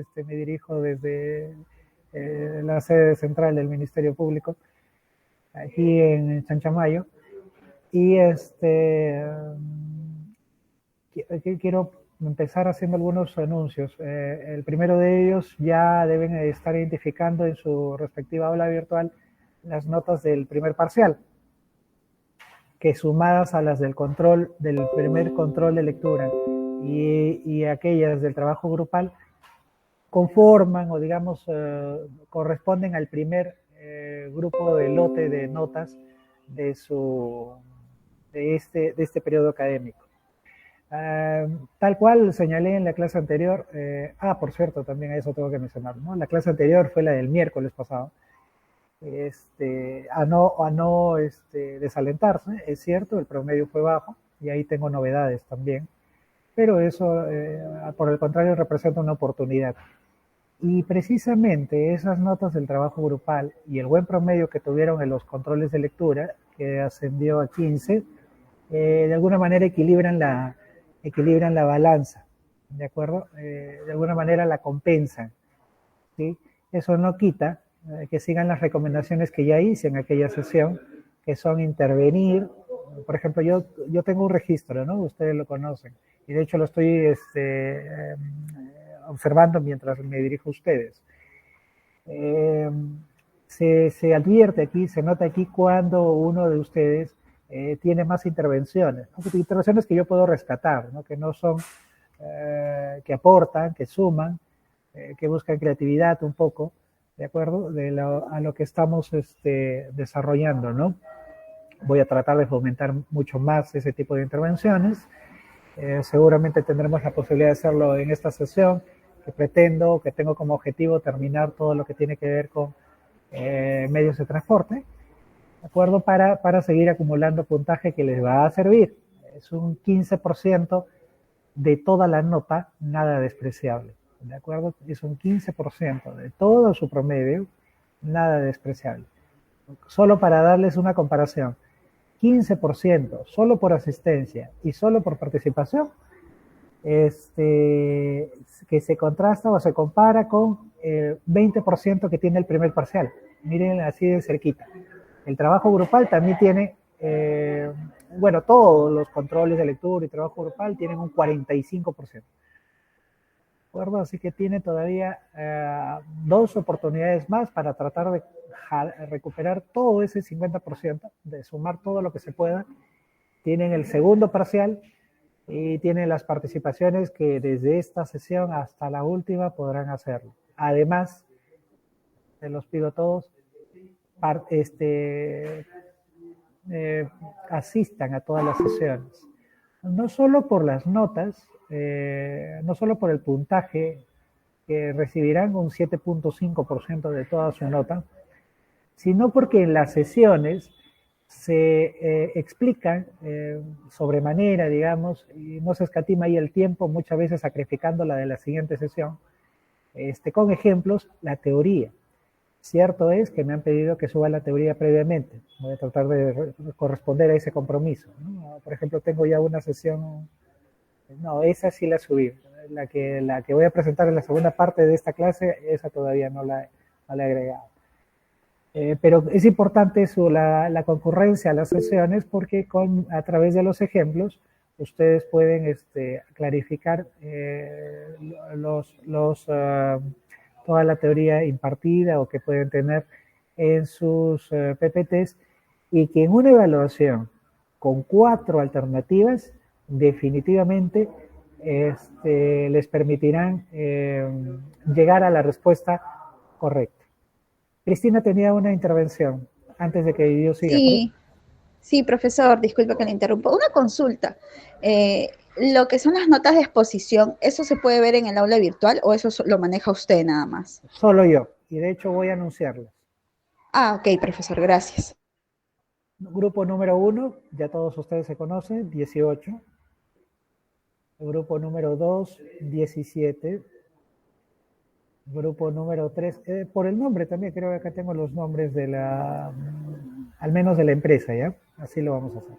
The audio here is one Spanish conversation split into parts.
ustedes, me dirijo desde la sede central del Ministerio Público, aquí en Chanchamayo, y quiero empezar haciendo algunos anuncios. El primero de ellos, ya deben estar identificando en su respectiva aula virtual las notas del primer parcial, que sumadas a las del primer control de lectura y aquellas del trabajo grupal, conforman o digamos corresponden al primer grupo de lote de notas de este periodo académico. Tal cual señalé en la clase anterior, por cierto, también eso tengo que mencionar, ¿no? La clase anterior fue la del miércoles pasado. A no desalentarse, es cierto, el promedio fue bajo y ahí tengo novedades también, pero eso, por el contrario, representa una oportunidad. Y precisamente esas notas del trabajo grupal y el buen promedio que tuvieron en los controles de lectura, que ascendió a 15, de alguna manera equilibran la balanza, ¿de acuerdo? De alguna manera la compensan, ¿sí? Eso no quita que sigan las recomendaciones que ya hice en aquella sesión, que son intervenir. Por ejemplo, yo tengo un registro, ¿no? Ustedes lo conocen, y de hecho lo estoy observando mientras me dirijo a ustedes. Se advierte aquí, se nota aquí cuando uno de ustedes tiene más intervenciones, ¿no? Intervenciones que yo puedo rescatar, ¿no? Que no son, que aportan, que suman, que buscan creatividad un poco, ¿de acuerdo? A lo que estamos desarrollando, ¿no? Voy a tratar de fomentar mucho más ese tipo de intervenciones. Seguramente tendremos la posibilidad de hacerlo en esta sesión, que tengo como objetivo terminar todo lo que tiene que ver con medios de transporte, ¿de acuerdo? Para seguir acumulando puntaje que les va a servir. Es un 15% de toda la nota, nada despreciable, ¿de acuerdo? Es un 15% de todo su promedio, nada despreciable. Solo para darles una comparación, 15% solo por asistencia y solo por participación, que se contrasta o se compara con el 20% que tiene el primer parcial. Miren así de cerquita. El trabajo grupal también tiene, todos los controles de lectura y trabajo grupal tienen un 45%. ¿De acuerdo? Así que tiene todavía 2 oportunidades más para tratar de recuperar todo ese 50%, de sumar todo lo que se pueda. Tienen el segundo parcial y tienen las participaciones que desde esta sesión hasta la última podrán hacerlo. Además, se los pido a todos, asistan a todas las sesiones. No solo por las notas, no solo por el puntaje, que recibirán un 7.5% de toda su nota, sino porque en las sesiones se explican sobremanera, digamos, y no se escatima ahí el tiempo, muchas veces sacrificando la de la siguiente sesión, con ejemplos, la teoría. Cierto es que me han pedido que suba la teoría previamente. Voy a tratar de corresponder a ese compromiso, ¿no? Por ejemplo, tengo ya una sesión, no, esa sí la subí. La que voy a presentar en la segunda parte de esta clase, esa todavía no la he agregado. Pero es importante la concurrencia a las sesiones porque a través de los ejemplos ustedes pueden clarificar toda la teoría impartida o que pueden tener en sus PPTs, y que en una evaluación con 4 alternativas definitivamente les permitirán llegar a la respuesta correcta. Cristina tenía una intervención antes de que yo siga. Sí, profesor, disculpe que le interrumpa. Una consulta. Lo que son las notas de exposición, ¿eso se puede ver en el aula virtual o eso lo maneja usted nada más? Solo yo, y de hecho voy a anunciarlas. Ok, profesor, gracias. Grupo número 1, ya todos ustedes se conocen, 18. El grupo número 2, 17. Grupo número 3, por el nombre también, creo que acá tengo los nombres al menos de la empresa, ¿ya? Así lo vamos a hacer.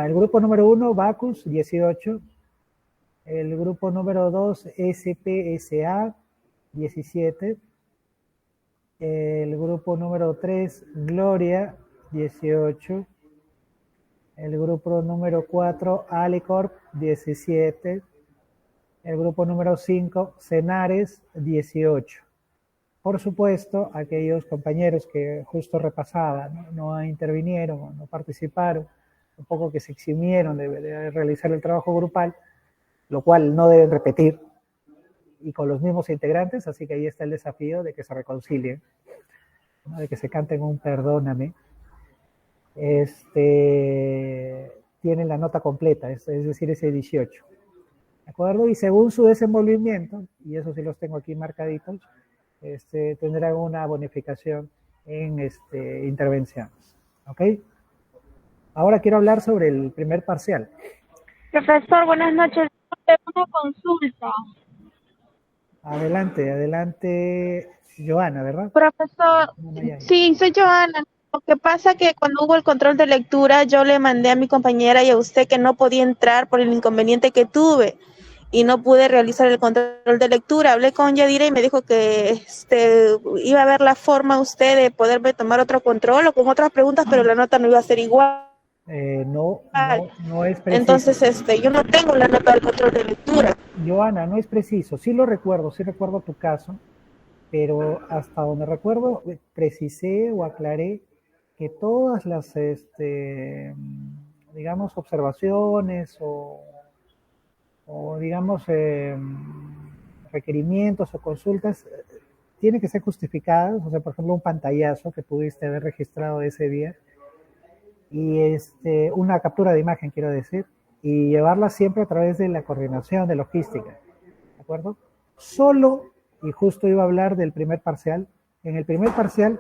El grupo número 1, Bacus, 18. El grupo número 2, SPSA, 17. El grupo número 3, Gloria, 18. El grupo número 4, Alicorp, 17. El grupo número 5, Cenares, 18. Por supuesto, aquellos compañeros que justo repasaba, no intervinieron, no participaron, un poco que se eximieron de realizar el trabajo grupal, lo cual no deben repetir, y con los mismos integrantes, así que ahí está el desafío de que se reconcilien, ¿no? De que se canten un perdóname. Tienen la nota completa, es decir, ese 18. ¿De acuerdo? Y según su desenvolvimiento, y eso sí los tengo aquí marcaditos, tendrán una bonificación en intervenciones. ¿Ok? Ahora quiero hablar sobre el primer parcial. Profesor, buenas noches. Tengo una consulta. Adelante, adelante, Joana, ¿verdad? Profesor, sí, soy Joana. Lo que pasa es que cuando hubo el control de lectura, yo le mandé a mi compañera y a usted que no podía entrar por el inconveniente que tuve y no pude realizar el control de lectura. Hablé con Yadira y me dijo que iba a ver la forma usted de poderme tomar otro control o con otras preguntas, pero la nota no iba a ser igual. No es preciso. Entonces, yo no tengo la nota del control de lectura. Joana, no es preciso. Sí recuerdo tu caso, pero hasta donde recuerdo, precisé o aclaré que todas las, digamos, observaciones o digamos, requerimientos o consultas tienen que ser justificadas. O sea, por ejemplo, un pantallazo que pudiste haber registrado ese día y una captura de imagen, quiero decir, y llevarla siempre a través de la coordinación de logística, ¿de acuerdo? Solo, y justo iba a hablar del primer parcial, en el primer parcial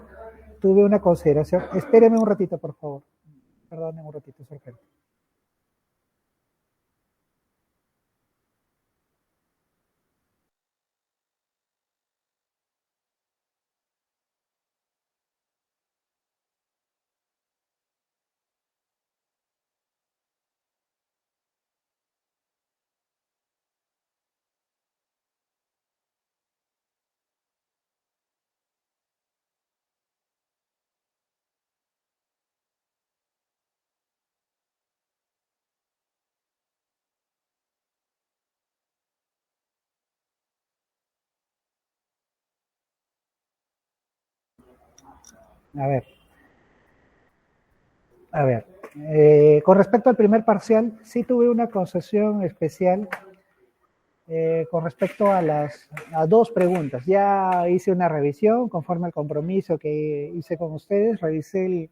tuve una consideración, espéreme un ratito, por favor, perdónenme un ratito, es urgente. A ver, con respecto al primer parcial, sí tuve una concesión especial con respecto a dos preguntas. Ya hice una revisión conforme al compromiso que hice con ustedes, revisé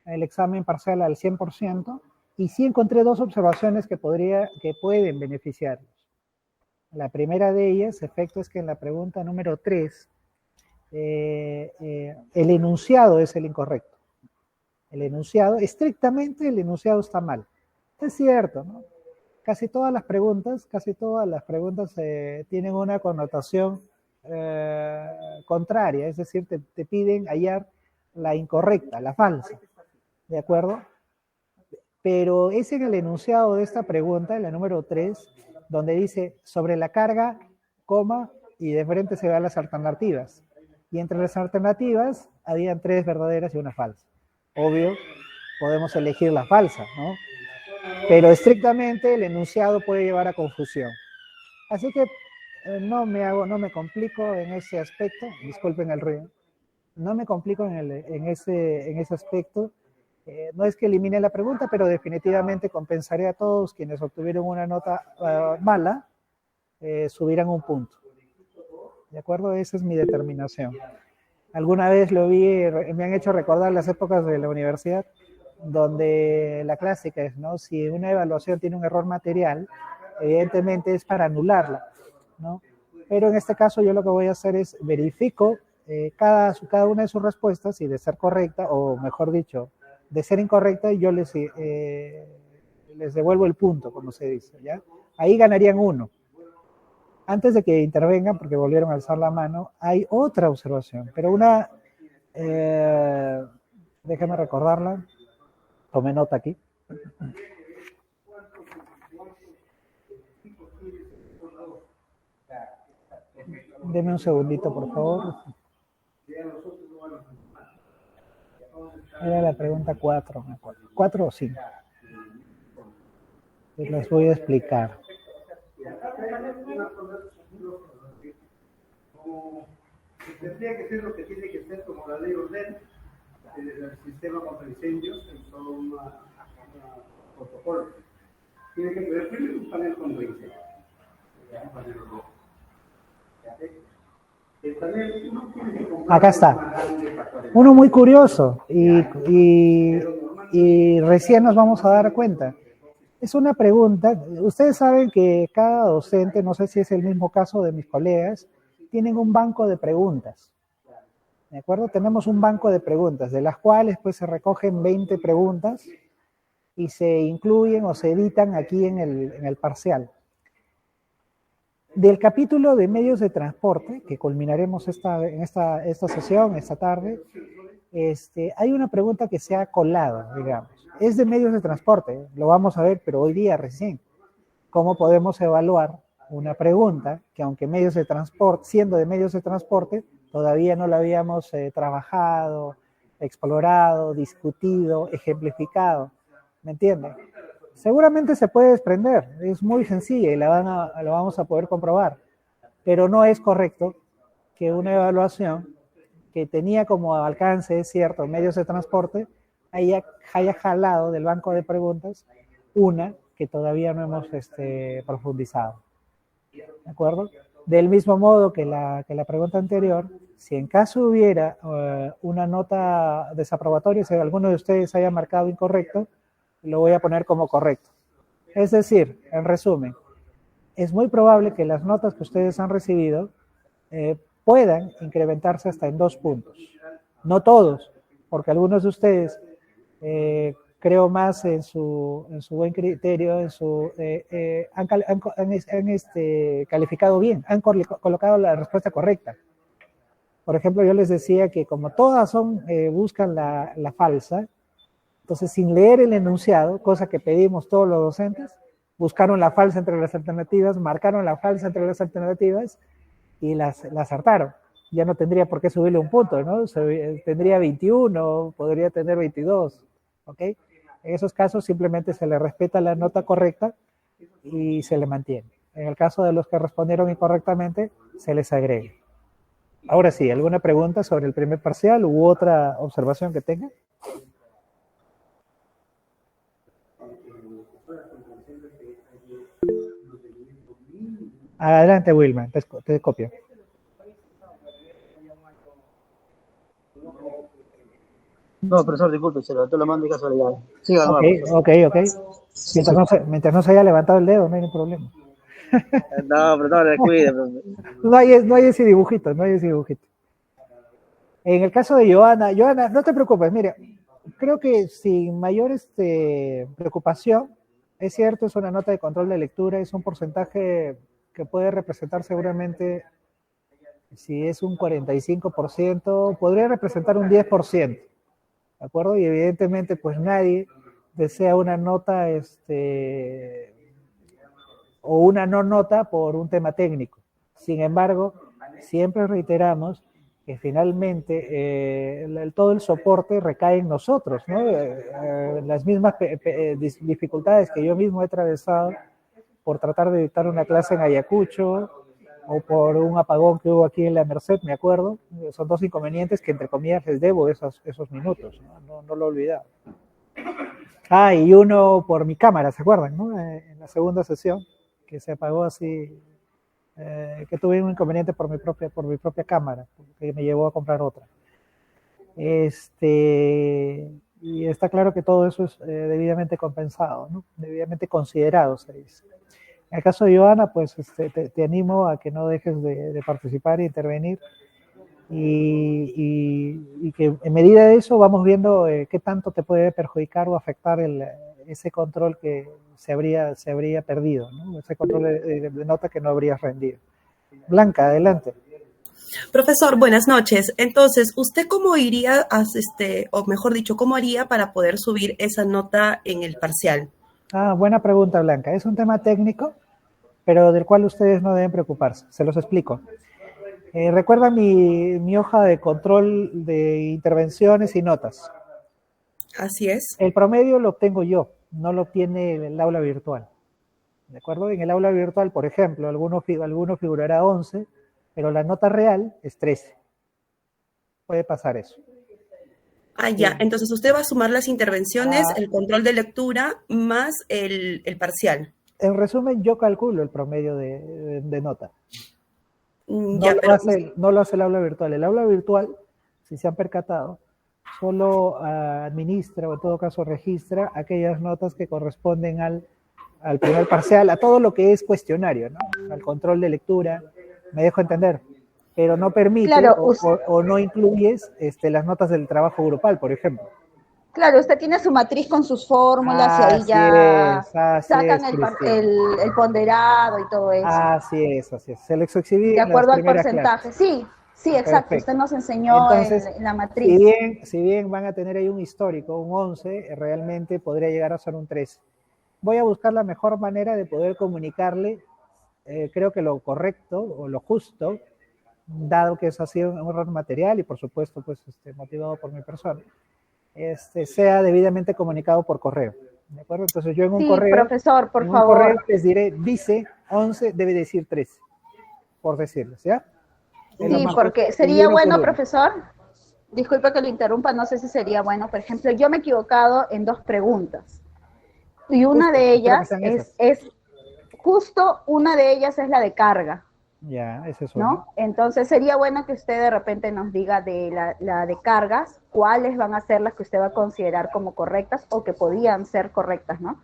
el examen parcial al 100% y sí encontré dos observaciones que pueden beneficiarlos. La primera de ellas, efecto, es que en la pregunta número 3, el enunciado es el incorrecto. Estrictamente el enunciado está mal. Es cierto, ¿no? Casi todas las preguntas tienen una connotación contraria, es decir, te piden hallar la incorrecta, la falsa, ¿de acuerdo? Pero es en el enunciado de esta pregunta, la número 3, donde dice sobre la carga, coma, y de frente se van las alternativas. Y entre las alternativas habían 3 verdaderas y una falsa. Obvio, podemos elegir la falsa, ¿no? Pero estrictamente el enunciado puede llevar a confusión. Así que no me complico en ese aspecto, disculpen el ruido, no me complico en ese aspecto. No es que elimine la pregunta, pero definitivamente compensaré a todos quienes obtuvieron una nota mala, subirán un punto. ¿De acuerdo? Esa es mi determinación. Alguna vez me han hecho recordar las épocas de la universidad, donde la clásica es, ¿no? Si una evaluación tiene un error material, evidentemente es para anularla, ¿no? Pero en este caso yo lo que voy a hacer es verifico cada una de sus respuestas y de ser correcta, o mejor dicho, de ser incorrecta, yo les devuelvo el punto, como se dice, ¿ya? Ahí ganarían 1. Antes de que intervengan, porque volvieron a alzar la mano, hay otra observación, pero déjame recordarla, tomé nota aquí. Deme un segundito, por favor. Era la pregunta 4, me acuerdo. 4 o 5. Les voy a explicar. Tendría que ser lo que tiene que ser como la ley ordena, el sistema contra incendios, en todo un protocolo. Tiene que tener primero un panel contra incendios. Un panel rojo. Acá está. Uno muy curioso y recién nos vamos a dar cuenta. Es una pregunta. Ustedes saben que cada docente, no sé si es el mismo caso de mis colegas, tienen un banco de preguntas. ¿De acuerdo? Tenemos un banco de preguntas, de las cuales pues se recogen 20 preguntas y se incluyen o se editan aquí en el parcial. Del capítulo de medios de transporte, que culminaremos en esta sesión, esta tarde, hay una pregunta que se ha colado, digamos. Es de medios de transporte, lo vamos a ver, pero hoy día recién. ¿Cómo podemos evaluar una pregunta que aunque medios de transporte, siendo de medios de transporte, todavía no la habíamos trabajado, explorado, discutido, ejemplificado? ¿Me entienden? Seguramente se puede desprender, es muy sencilla y lo vamos a poder comprobar, pero no es correcto que una evaluación que tenía como alcance, es cierto, medios de transporte, haya jalado del banco de preguntas una que todavía no hemos profundizado. ¿De acuerdo? Del mismo modo que la pregunta anterior, si en caso hubiera una nota desaprobatoria, si alguno de ustedes haya marcado incorrecto, lo voy a poner como correcto. Es decir, en resumen, es muy probable que las notas que ustedes han recibido puedan incrementarse hasta en 2 puntos. No todos, porque algunos de ustedes, creo más en su buen criterio, han calificado bien, han colocado la respuesta correcta. Por ejemplo, yo les decía que como todas buscan la falsa, entonces, sin leer el enunciado, cosa que pedimos todos los docentes, buscaron la falsa entre las alternativas, marcaron la falsa entre las alternativas y la acertaron. Ya no tendría por qué subirle un punto, ¿no? Tendría 21, podría tener 22, ¿ok? En esos casos simplemente se le respeta la nota correcta y se le mantiene. En el caso de los que respondieron incorrectamente, se les agrega. Ahora sí, ¿alguna pregunta sobre el primer parcial u otra observación que tengan? Adelante, Wilma, te copio. No, profesor, disculpe, se levantó la mano de casualidad. Siga, ok. Mientras no se haya levantado el dedo, no hay ningún problema. No, pero no, descuide. No hay ese dibujito, En el caso de Joana, no te preocupes, mira, creo que sin mayor preocupación, es cierto, es una nota de control de lectura, es un porcentaje que puede representar seguramente, si es un 45%, podría representar un 10%, ¿de acuerdo? Y evidentemente, pues nadie desea una nota o una no nota por un tema técnico. Sin embargo, siempre reiteramos que finalmente todo el soporte recae en nosotros, ¿no? Las mismas dificultades que yo mismo he atravesado por tratar de dictar una clase en Ayacucho o por un apagón que hubo aquí en la Merced, me acuerdo. Son 2 inconvenientes que entre comillas les debo esos minutos, no lo he olvidado. Y uno por mi cámara, ¿se acuerdan? ¿No? En la segunda sesión, que se apagó así, que tuve un inconveniente por mi propia cámara, que me llevó a comprar otra. Y está claro que todo eso es debidamente compensado, ¿no? Debidamente considerado, se dice. En el caso de Joana, pues te animo a que no dejes de participar e intervenir y que en medida de eso vamos viendo qué tanto te puede perjudicar o afectar ese control que se habría perdido, ¿no? Ese control de nota que no habrías rendido. Blanca, adelante. Profesor, buenas noches. Entonces, ¿usted cómo iría, o mejor dicho, cómo haría para poder subir esa nota en el parcial? Buena pregunta, Blanca. Es un tema técnico, pero del cual ustedes no deben preocuparse. Se los explico. Recuerda mi hoja de control de intervenciones y notas. Así es. El promedio lo obtengo yo, no lo obtiene el aula virtual. ¿De acuerdo? En el aula virtual, por ejemplo, alguno figurará 11, pero la nota real es 13. Puede pasar eso. Ah, ya. Entonces usted va a sumar las intervenciones, el control de lectura, más el parcial. En resumen, yo calculo el promedio de nota. Ya, no lo hace el aula virtual. El aula virtual, si se han percatado, solo administra o en todo caso registra aquellas notas que corresponden al primer parcial, a todo lo que es cuestionario, ¿no? Al control de lectura, me dejo entender, pero no permite o no incluyes las notas del trabajo grupal, por ejemplo. Claro, usted tiene su matriz con sus fórmulas y ahí ya sacan el ponderado y todo eso. Así es. Se les exhibí de acuerdo al porcentaje. Clases. Sí, exacto. Perfecto. Usted nos enseñó en la matriz. Si bien van a tener ahí un histórico, un 11, realmente podría llegar a ser un 13. Voy a buscar la mejor manera de poder comunicarle, creo que lo correcto o lo justo, dado que eso ha sido un error material y por supuesto pues motivado por mi persona, sea debidamente comunicado por correo. ¿De acuerdo? Entonces yo en un correo, profesor, por favor. Correo les diré, dice 11, debe decir 13, por decirles, ¿ya? Sí, porque sería bueno, profesor, disculpe que lo interrumpa, no sé si sería bueno, por ejemplo, yo me he equivocado en 2 preguntas. Y una de ellas una de ellas es la de carga. Ya, ese es ¿no? Entonces sería bueno que usted de repente nos diga de la de cargas, cuáles van a ser las que usted va a considerar como correctas o que podían ser correctas, ¿no?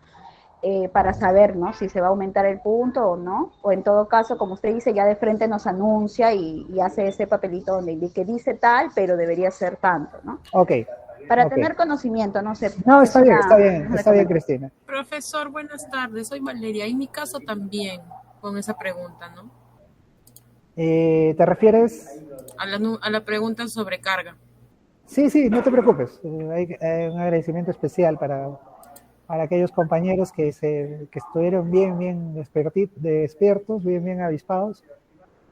Para saber, ¿no? Si se va a aumentar el punto o no, o en todo caso, como usted dice, ya de frente nos anuncia y hace ese papelito donde indique, dice tal, pero debería ser tanto, ¿no? Ok. Para tener conocimiento, no sé. No, está bien, Cristina. Profesor, buenas tardes, soy Valeria. En mi caso también, con esa pregunta, ¿no? ¿Te refieres? A la pregunta sobre carga. Sí, no te preocupes. Hay un agradecimiento especial para aquellos compañeros que estuvieron bien despiertos, bien avispados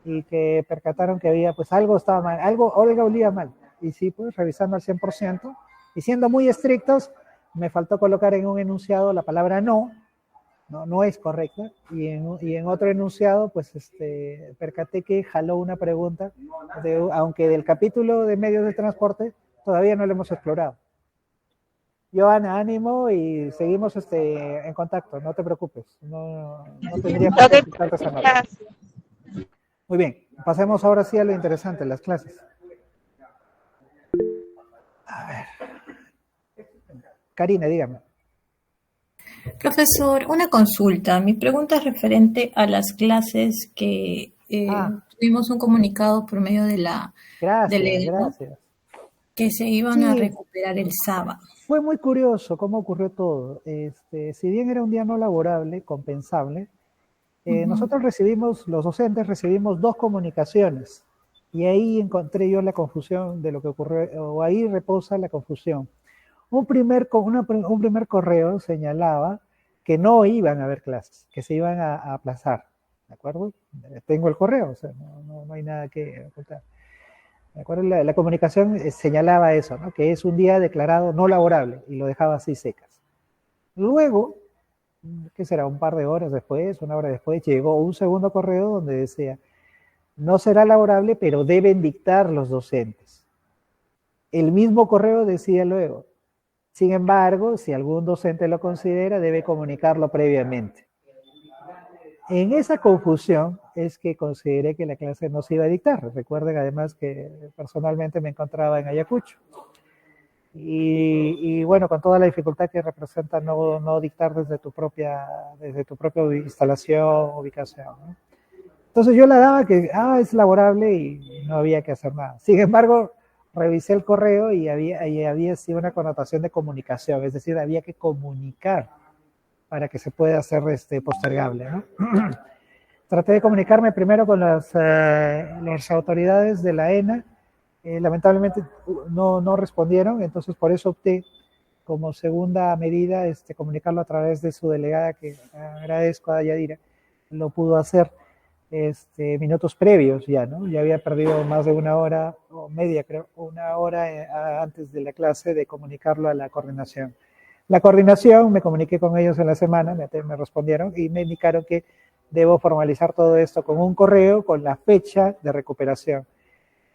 y que percataron que había, pues algo estaba mal, algo olía mal. Y sí, pues revisando al 100% y siendo muy estrictos, me faltó colocar en un enunciado la palabra no es correcta, y en otro enunciado, pues percaté que jaló una pregunta, aunque del capítulo de medios de transporte todavía no lo hemos explorado. Joana, ánimo y seguimos en contacto, no te preocupes, no tendría por qué quitarte esa nota. Muy bien, pasemos ahora sí a lo interesante, las clases. A ver. Karina, dígame. Profesor, una consulta. Mi pregunta es referente a las clases que tuvimos un comunicado por medio de la gracias. Que se iban a recuperar el sábado. Fue muy curioso cómo ocurrió todo. Si bien era un día no laborable, compensable, nosotros los docentes recibimos 2 comunicaciones y ahí encontré yo la confusión de lo que ocurrió, o ahí reposa la confusión. Un primer correo señalaba que no iban a haber clases, que se iban a aplazar, ¿de acuerdo? Tengo el correo, o sea, no hay nada que ocultar. ¿De acuerdo? La comunicación señalaba eso, ¿no? Que es un día declarado no laborable y lo dejaba así secas. Luego, ¿qué será? Un par de horas después, una hora después, llegó un segundo correo donde decía, no será laborable, pero deben dictar los docentes. El mismo correo decía luego, sin embargo, si algún docente lo considera, debe comunicarlo previamente. En esa confusión es que consideré que la clase no se iba a dictar. Recuerden además que personalmente me encontraba en Ayacucho. Y bueno, con toda la dificultad que representa no dictar desde tu propia instalación, ubicación, ¿no? Entonces yo la daba que es laborable y no había que hacer nada. Sin embargo, revisé el correo y había sido una connotación de comunicación, es decir, había que comunicar para que se pueda hacer postergable, ¿no? Traté de comunicarme primero con las autoridades de la ENA, lamentablemente no respondieron, entonces por eso opté como segunda medida comunicarlo a través de su delegada, que agradezco a Yadira, lo pudo hacer. minutos previos ya, ¿no? Ya había perdido más de una hora, o media creo, una hora antes de la clase de comunicarlo a la coordinación. La coordinación, me comuniqué con ellos en la semana, me respondieron y me indicaron que debo formalizar todo esto con un correo con la fecha de recuperación.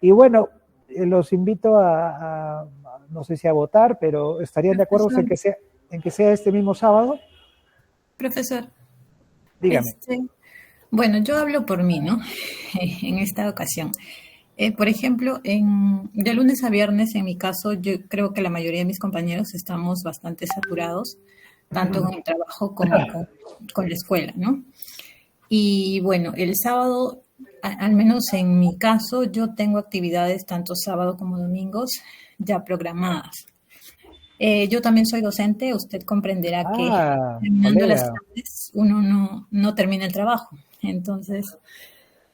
Y bueno, los invito no sé si a votar, pero ¿estarían de acuerdo en que sea este mismo sábado? Profesor. Dígame. Bueno, yo hablo por mí, ¿no? En esta ocasión. Por ejemplo, de lunes a viernes, en mi caso, yo creo que la mayoría de mis compañeros estamos bastante saturados, tanto con el trabajo como con la escuela, ¿no? Y bueno, el sábado, al menos en mi caso, yo tengo actividades tanto sábado como domingos ya programadas. Yo también soy docente, usted comprenderá que terminando las clases uno no termina el trabajo. Entonces,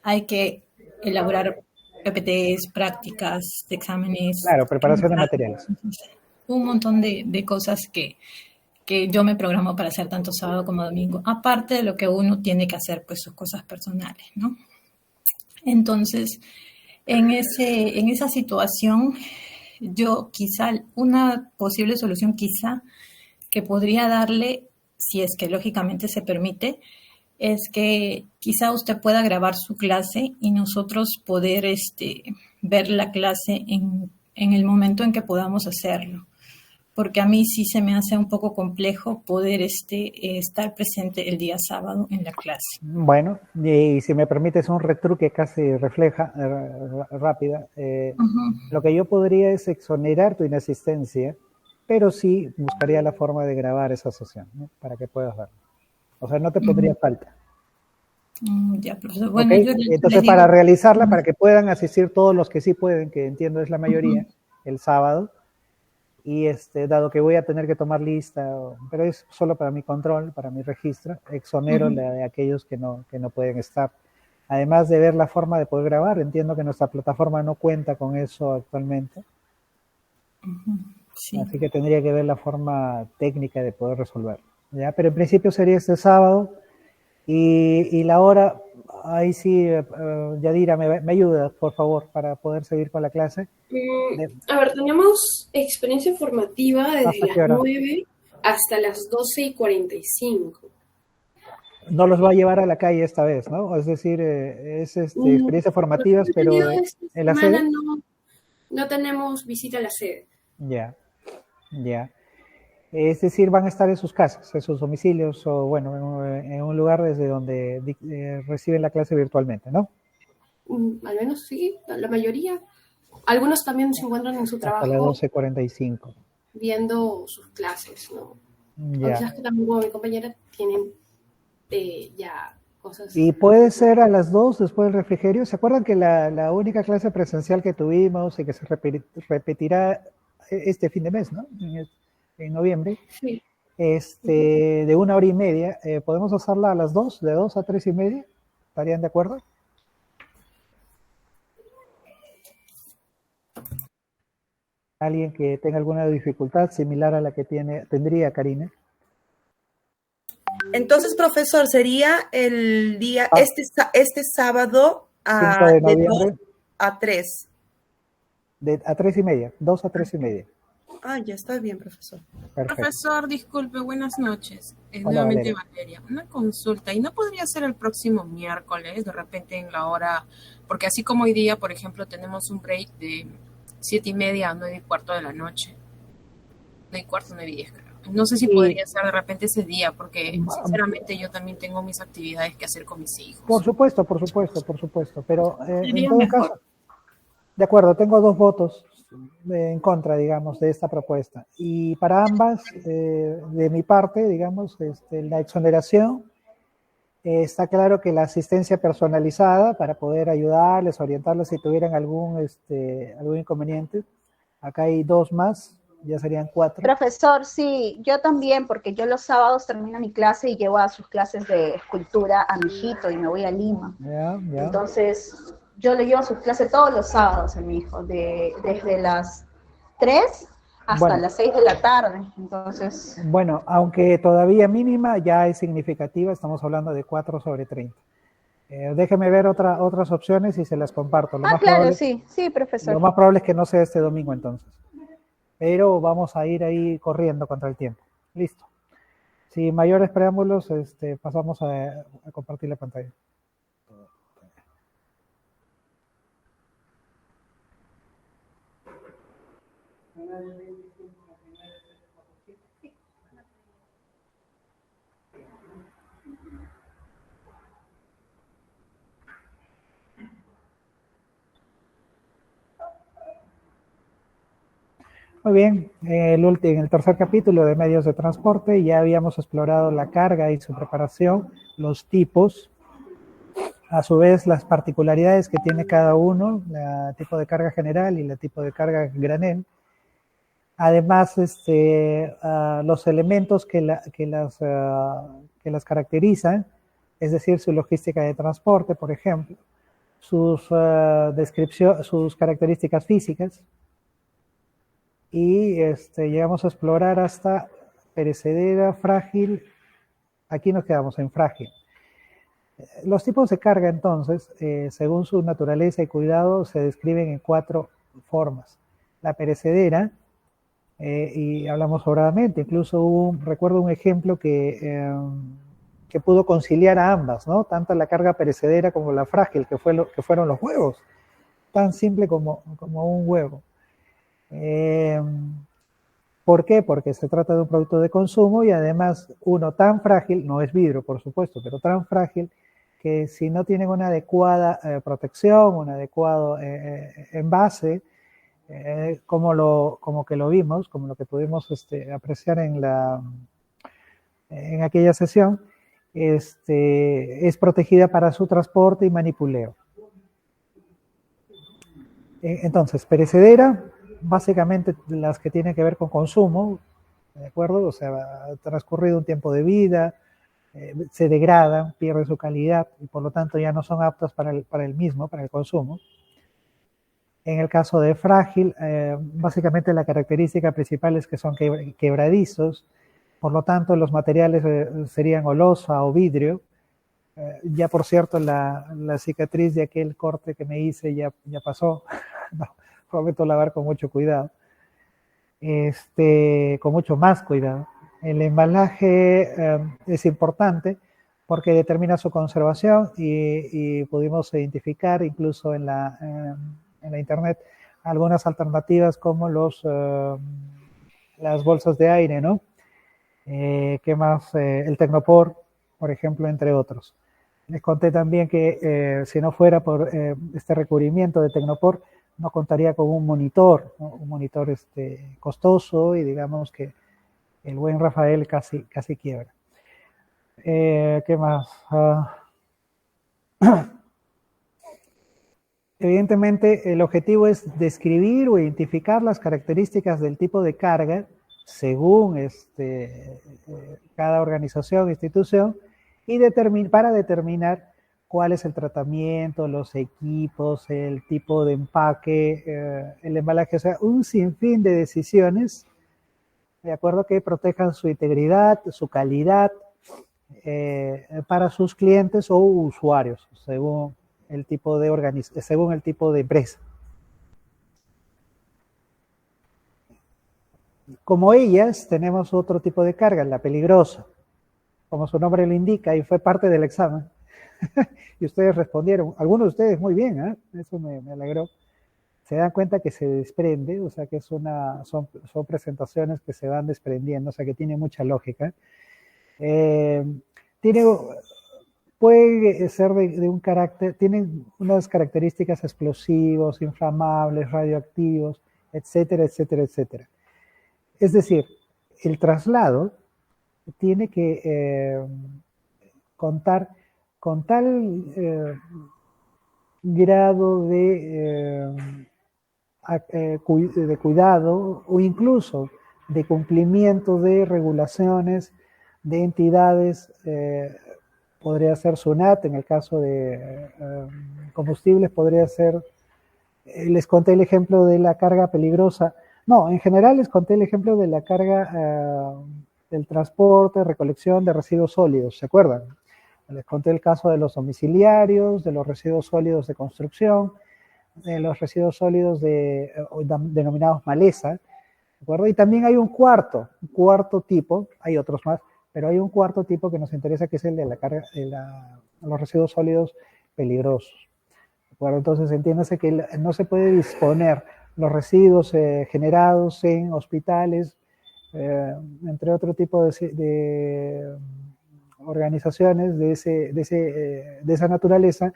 hay que elaborar PPTs, prácticas, exámenes. Claro, preparación de materiales. Un montón de cosas que yo me programo para hacer tanto sábado como domingo, aparte de lo que uno tiene que hacer, pues sus cosas personales, ¿no? Entonces, en esa situación, yo quizá, una posible solución quizá que podría darle, si es que lógicamente se permite, es que quizá usted pueda grabar su clase y nosotros poder ver la clase en el momento en que podamos hacerlo. Porque a mí sí se me hace un poco complejo poder estar presente el día sábado en la clase. Bueno, y si me permites un retruque casi rápida, lo que yo podría es exonerar tu inasistencia, pero sí buscaría la forma de grabar esa sesión, ¿no? Para que puedas verlo. O sea, no te pondría falta. Ya, profesor. Bueno, ¿Okay? Entonces, para realizarla, para que puedan asistir todos los que sí pueden, que entiendo es la mayoría, el sábado, y dado que voy a tener que tomar lista, pero es solo para mi control, para mi registro, exonero de aquellos que no pueden estar. Además de ver la forma de poder grabar, entiendo que nuestra plataforma no cuenta con eso actualmente. Sí. Así que tendría que ver la forma técnica de poder resolverlo, ¿ya? Pero en principio sería este sábado, y la hora, ahí sí, Yadira, me ayudas, por favor, para poder seguir con la clase. A ver, tenemos experiencia formativa desde las 9 hasta las 12:45. No los va a llevar a la calle esta vez, ¿no? Es decir, experiencias formativas, pero en la sede. No tenemos visita a la sede. Ya. Es decir, van a estar en sus casas, en sus domicilios, o bueno, en un lugar desde donde reciben la clase virtualmente, ¿no? Al menos sí, la mayoría. Algunos también se encuentran en su trabajo. Hasta las 12:45. Viendo sus clases, ¿no? Ya. Quizás que también, como mi compañera, tienen ya cosas. Y puede ser a las 2 después del refrigerio. ¿Se acuerdan que la única clase presencial que tuvimos y que se repetirá este fin de mes, ¿no? En noviembre? Sí. De 1 hora y media. ¿Podemos hacerla a las 2? ¿De 2 a 3 y media? ¿Estarían de acuerdo? ¿Alguien que tenga alguna dificultad similar a la que tendría Karina? Entonces, profesor, sería el día, este sábado de noviembre, de 2 a 3. A 3 y media, 2 a 3 y media. Ah, ya está bien, profesor. Perfecto. Profesor, disculpe, buenas noches. Nuevamente Valeria. Una consulta. ¿Y no podría ser el próximo miércoles, de repente en la hora? Porque así como hoy día, por ejemplo, tenemos un break de 7:30 a 9:15 de la noche. 9:15, 9:10, creo. No sé si podría ser de repente ese día, porque sinceramente yo también tengo mis actividades que hacer con mis hijos. Por supuesto. Pero en todo caso, de acuerdo, tengo 2 votos en contra, digamos, de esta propuesta. Y para ambas, de mi parte, digamos, la exoneración, está claro que la asistencia personalizada para poder ayudarles, orientarles si tuvieran algún inconveniente. Acá hay 2 más, ya serían 4. Profesor, sí, yo también, porque yo los sábados termino mi clase y llevo a sus clases de escultura a mi hijito y me voy a Lima. Ya. Entonces, yo le llevo a sus clases todos los sábados a mi hijo, desde las 3 hasta las 6 de la tarde. Entonces, bueno, aunque todavía mínima, ya es significativa, estamos hablando de 4/30. Déjeme ver otras opciones y se las comparto. Claro, sí, profesor. Lo más probable es que no sea este domingo entonces. Pero vamos a ir ahí corriendo contra el tiempo. Listo. Sin mayores preámbulos, pasamos a compartir la pantalla. Muy bien, en el tercer capítulo de medios de transporte ya habíamos explorado la carga y su preparación, los tipos, a su vez las particularidades que tiene cada uno, el tipo de carga general y el tipo de carga granel. Además, los elementos que las caracterizan, es decir, su logística de transporte, por ejemplo, sus características físicas. Y llegamos a explorar hasta perecedera, frágil. Aquí nos quedamos en frágil. Los tipos de carga, entonces, según su naturaleza y cuidado, se describen en 4 formas. La perecedera, y hablamos sobradamente, incluso recuerdo un ejemplo que pudo conciliar a ambas, ¿no? Tanto la carga perecedera como la frágil, que fueron los huevos. Tan simple como un huevo. ¿Por qué? Porque se trata de un producto de consumo y además uno tan frágil, no es vidrio por supuesto, pero tan frágil que si no tienen una adecuada protección, un adecuado envase, como que lo vimos, como lo que pudimos apreciar en aquella sesión, es protegida para su transporte y manipuleo. Entonces, perecedera, básicamente las que tienen que ver con consumo, ¿de acuerdo? O sea, ha transcurrido un tiempo de vida, se degradan, pierden su calidad y por lo tanto ya no son aptas para el consumo. En el caso de frágil, básicamente la característica principal es que son quebradizos, por lo tanto los materiales serían o losa o vidrio. Ya por cierto la cicatriz de aquel corte que me hice ya pasó. No, prometo lavar con mucho cuidado, con mucho más cuidado. El embalaje es importante porque determina su conservación y pudimos identificar incluso en la internet algunas alternativas como las bolsas de aire, ¿no? ¿Qué más? El Tecnopor, por ejemplo, entre otros. Les conté también que si no fuera por este recubrimiento de Tecnopor, no contaría con un monitor, ¿no? Un monitor costoso y digamos que el buen Rafael casi quiebra. ¿Qué más? Evidentemente el objetivo es describir o identificar las características del tipo de carga según cada organización, institución y para determinar cuál es el tratamiento, los equipos, el tipo de empaque, el embalaje, o sea, un sinfín de decisiones, de acuerdo, que protejan su integridad, su calidad, para sus clientes o usuarios, según el tipo de empresa. Como ellas, tenemos otro tipo de carga, la peligrosa, como su nombre lo indica, y fue parte del examen. Y ustedes respondieron, algunos de ustedes muy bien, eso me alegró. Se dan cuenta que se desprende, o sea que son presentaciones que se van desprendiendo, o sea que tiene mucha lógica. Puede ser de un carácter, tienen unas características explosivos, inflamables, radioactivos, etcétera, etcétera, etcétera. Es decir, el traslado tiene que contar con tal grado de cuidado o incluso de cumplimiento de regulaciones de entidades, podría ser SUNAT, en el caso de combustibles podría ser, les conté el ejemplo de la carga peligrosa, no, en general les conté el ejemplo de la carga del transporte, recolección de residuos sólidos, ¿se acuerdan? Les conté el caso de los domiciliarios, de los residuos sólidos de construcción, de los residuos sólidos denominados maleza, ¿de acuerdo? Y también hay un cuarto tipo, hay otros más, pero hay un cuarto tipo que nos interesa, que es el de la carga, los residuos sólidos peligrosos, ¿de acuerdo? Entonces, entiéndase que no se puede disponer los residuos generados en hospitales, entre otro tipo de organizaciones de esa naturaleza,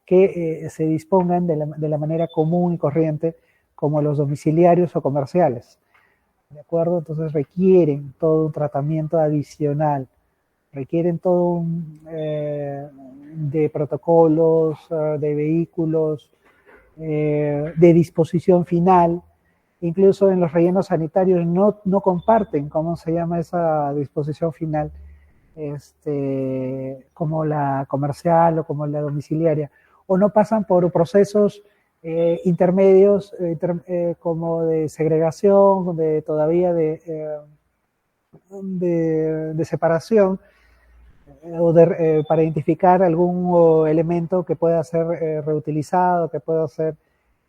que se dispongan de la manera común y corriente, como los domiciliarios o comerciales, ¿de acuerdo? Entonces requieren todo un tratamiento adicional, requieren todo de protocolos, de vehículos, de disposición final. Incluso en los rellenos sanitarios no comparten cómo se llama esa disposición final, como la comercial o como la domiciliaria, o no pasan por procesos intermedios, como de segregación, todavía de separación, o para identificar algún elemento que pueda ser reutilizado, que pueda ser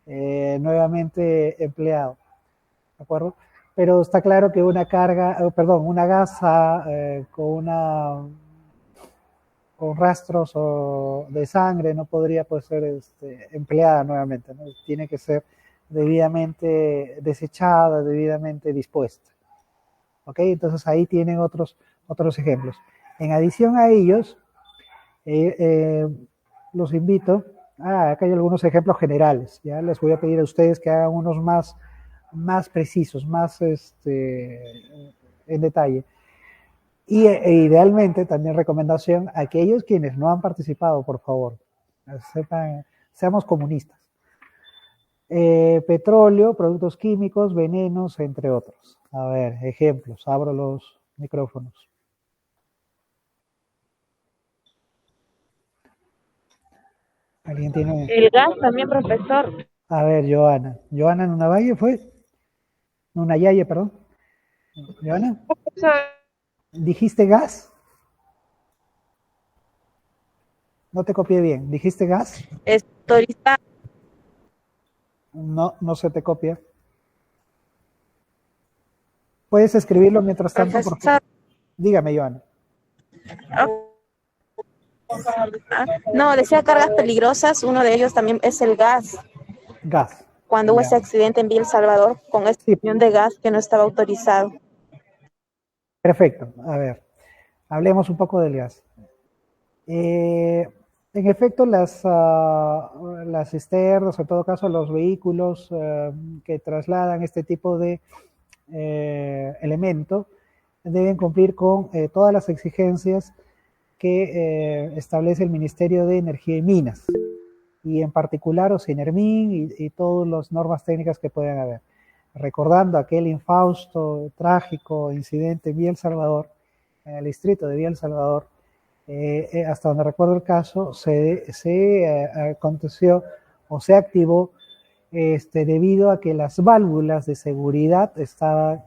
nuevamente empleado, ¿de acuerdo? Pero está claro que una gasa con rastros de sangre no podría ser empleada nuevamente, ¿no? Tiene que ser debidamente desechada, debidamente dispuesta. ¿Ok? Entonces ahí tienen otros ejemplos. En adición a ellos, los invito, acá hay algunos ejemplos generales, ya les voy a pedir a ustedes que hagan unos más precisos, más en detalle. Y idealmente, también recomendación a aquellos quienes no han participado, por favor, seamos comunistas. Petróleo, productos químicos, venenos, entre otros. A ver, ejemplos, abro los micrófonos. ¿Alguien tiene? El gas también, profesor. A ver, Joana. ¿Joana Nunavalle fue? Nunayaye, perdón. ¿Joana? ¿Dijiste gas? No te copié bien. ¿Dijiste gas? Autorizado. No se te copia. ¿Puedes escribirlo mientras tanto, por favor? Dígame, Joana. No, decía cargas peligrosas. Uno de ellos también es el gas. Gas. Cuando hubo ese accidente en Villa El Salvador con este camión de gas que no estaba autorizado. Perfecto. A ver, hablemos un poco del gas. En efecto, las cisternas, o en todo caso los vehículos que trasladan este tipo de elemento, deben cumplir con todas las exigencias que establece el Ministerio de Energía y Minas, y en particular OSINERMIN y todas las normas técnicas que puedan haber. Recordando aquel infausto, trágico incidente en Villa El Salvador, en el distrito de Villa El Salvador, hasta donde recuerdo el caso, se aconteció o se activó debido a que las válvulas de seguridad estaban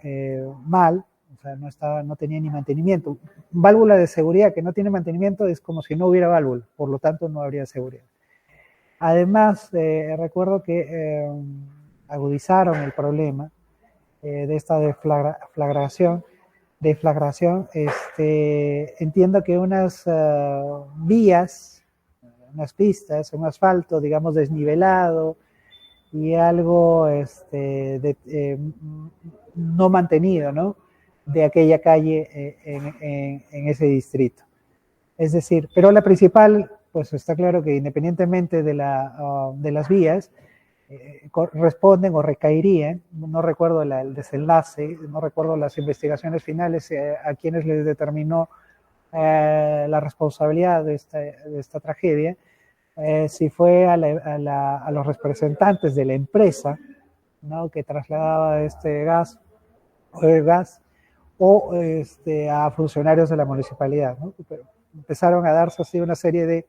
mal, o sea, no tenía ni mantenimiento. Válvula de seguridad que no tiene mantenimiento es como si no hubiera válvula, por lo tanto no habría seguridad. Además, recuerdo que agudizaron el problema de esta deflagración. Entiendo que unas vías, unas pistas, un asfalto, digamos, desnivelado y algo no mantenido, ¿no?, de aquella calle en ese distrito. Es decir, pero la principal, pues está claro que independientemente de las vías, responden o recaerían, no recuerdo el desenlace, no recuerdo las investigaciones finales a quienes les determinó la responsabilidad de esta tragedia, si fue a los representantes de la empresa, ¿no?, que trasladaba este gas, o a funcionarios de la municipalidad, ¿no? Pero empezaron a darse así una serie de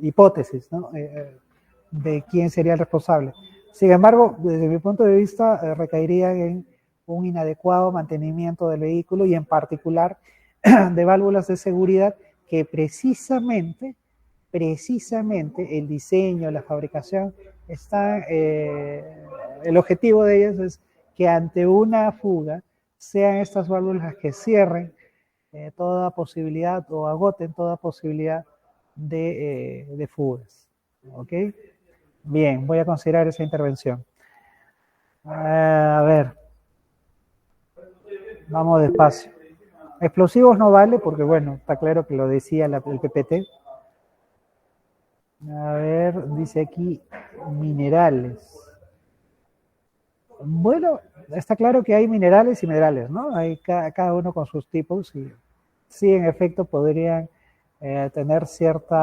hipótesis, ¿no?, de quién sería el responsable. Sin embargo, desde mi punto de vista, recaería en un inadecuado mantenimiento del vehículo y en particular de válvulas de seguridad que precisamente el diseño, la fabricación, el objetivo de ellas es que ante una fuga sean estas válvulas que cierren toda posibilidad o agoten toda posibilidad de fugas. ¿Ok? Bien, voy a considerar esa intervención. A ver, vamos despacio. Explosivos no vale porque, bueno, está claro que lo decía el PPT. A ver, dice aquí minerales. Bueno, está claro que hay minerales y minerales, ¿no? Hay cada uno con sus tipos y sí, en efecto, podrían tener cierto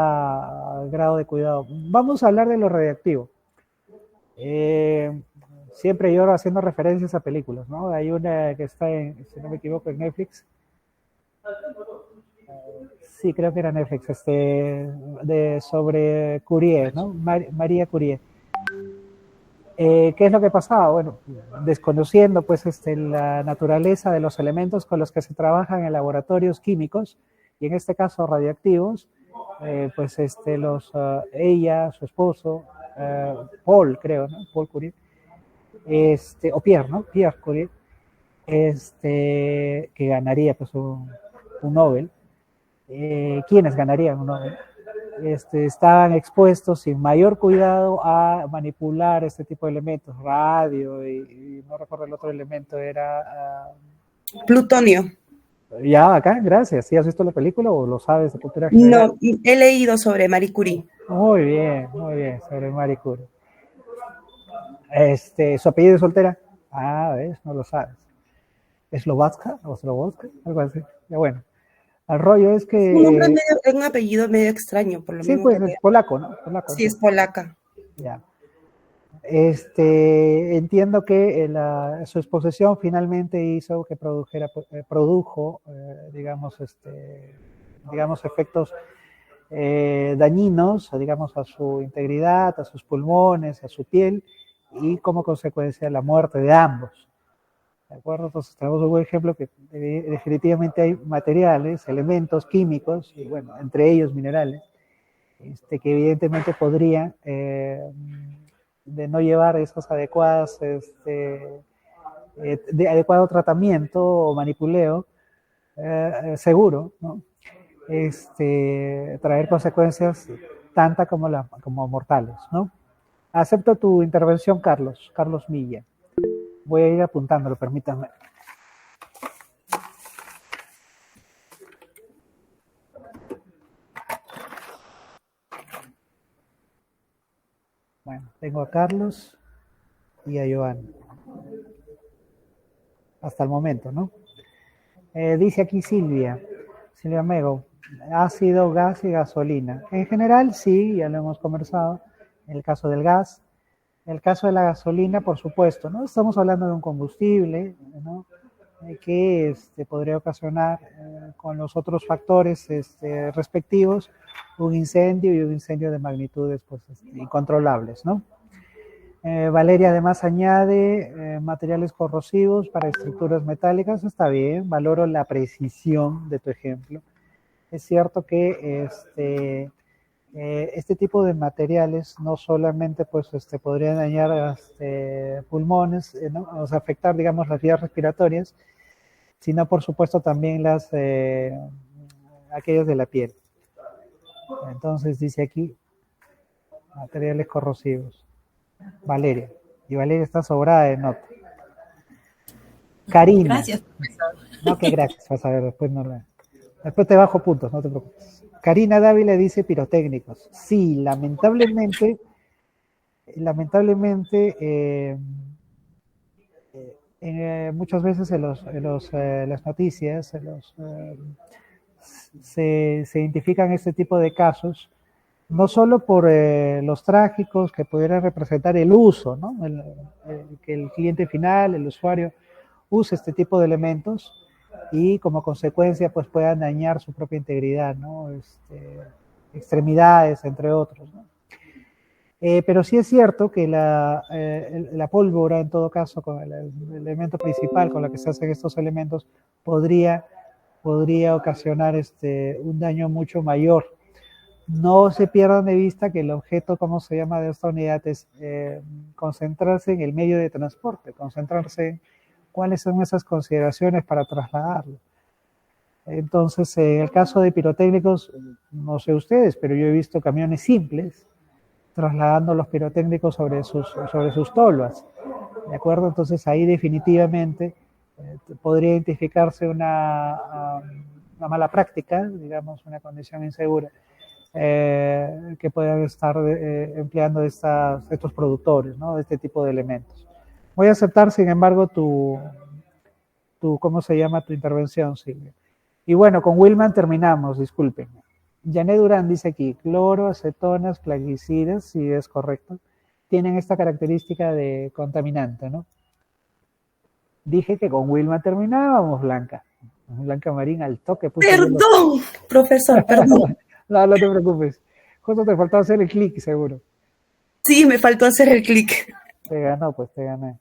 grado de cuidado. Vamos a hablar de lo radiactivo. Siempre yo haciendo referencias a películas, ¿no? Hay una que está, si no me equivoco, en Netflix. Sí, creo que era Netflix, sobre Curie, ¿no? María Curie. ¿Qué es lo que pasaba? Bueno, desconociendo pues la naturaleza de los elementos con los que se trabajan en laboratorios químicos, y en este caso radioactivos, pues ella, su esposo, Paul, creo, ¿no? Paul Curie, o Pierre, ¿no? Pierre Curie, que ganaría pues un Nobel. ¿Quiénes ganarían un Nobel? Estaban expuestos sin mayor cuidado a manipular este tipo de elementos, radio y no recuerdo el otro elemento, era... Plutonio. Ya, acá, gracias. ¿Sí has visto la película o lo sabes de cultura general? No, he leído sobre Marie Curie. Muy bien, sobre Marie Curie. ¿Su apellido de soltera? ¿Ves? No lo sabes. ¿Eslovaska o Slovaska? Algo así. Ya bueno. El rollo es que... Un apellido medio extraño, por lo sí, pues es polaco, ¿no? Polaco, sí, es polaca. Ya. Entiendo que su exposición finalmente hizo que produjo, digamos, efectos dañinos, digamos, a su integridad, a sus pulmones, a su piel, y como consecuencia la muerte de ambos. ¿De acuerdo? Entonces tenemos un buen ejemplo que definitivamente hay materiales, elementos químicos, y bueno, entre ellos minerales, que evidentemente podrían, de no llevar esos adecuados, de adecuado tratamiento o manipuleo seguro, ¿no? Traer consecuencias tantas como mortales, ¿no? Acepto tu intervención, Carlos Milla. Voy a ir apuntándolo, permítanme. Bueno, tengo a Carlos y a Joan. Hasta el momento, ¿no? Dice aquí Silvia Mego, ácido, gas y gasolina. En general, sí, ya lo hemos conversado. En el caso del gas, en el caso de la gasolina, por supuesto, ¿no? Estamos hablando de un combustible, ¿no? Que podría ocasionar con los otros factores respectivos un incendio y un incendio de magnitudes pues, incontrolables, ¿no? Valeria además añade materiales corrosivos para estructuras metálicas. Está bien, valoro la precisión de tu ejemplo. Es cierto que este tipo de materiales no solamente pues, podrían dañar pulmones, ¿no? O sea, afectar, digamos, las vías respiratorias, sino por supuesto también aquellas de la piel. Entonces dice aquí, materiales corrosivos. Valeria. Y Valeria está sobrada de nota. Karina. Gracias, profesor. No, que gracias, vas a ver, después te bajo puntos, no te preocupes. Karina Dávila dice pirotécnicos. Sí, lamentablemente, muchas veces en las noticias se identifican este tipo de casos, no solo por los trágicos que pudieran representar el uso, ¿no? Que el cliente final, el usuario, use este tipo de elementos y como consecuencia pues puedan dañar su propia integridad, ¿no? Extremidades, entre otros, ¿no? Pero sí es cierto que la pólvora, en todo caso, con el elemento principal con la que se hacen estos elementos, podría ocasionar un daño mucho mayor. No se pierdan de vista que el objeto, ¿cómo se llama?, de esta unidad es concentrarse en el medio de transporte, concentrarse en cuáles son esas consideraciones para trasladarlo. Entonces, en el caso de pirotécnicos, no sé ustedes, pero yo he visto camiones simples trasladando los pirotécnicos sobre sus tolvas, ¿de acuerdo? Entonces ahí definitivamente podría identificarse una mala práctica, digamos, una condición insegura, que puedan estar empleando estos productores, ¿no?, de este tipo de elementos. Voy a aceptar, sin embargo, ¿cómo se llama?, tu intervención, Silvia. Y bueno, con Wilman terminamos, discúlpenme. Janet Durán dice aquí, cloro, acetonas, plaguicidas, si es correcto, tienen esta característica de contaminante, ¿no? Dije que con Wilma terminábamos, Blanca. Blanca Marín al toque. Perdón, profesor, perdón. No te preocupes. Justo te faltó hacer el clic, seguro. Sí, me faltó hacer el clic. Te ganó, pues te gané.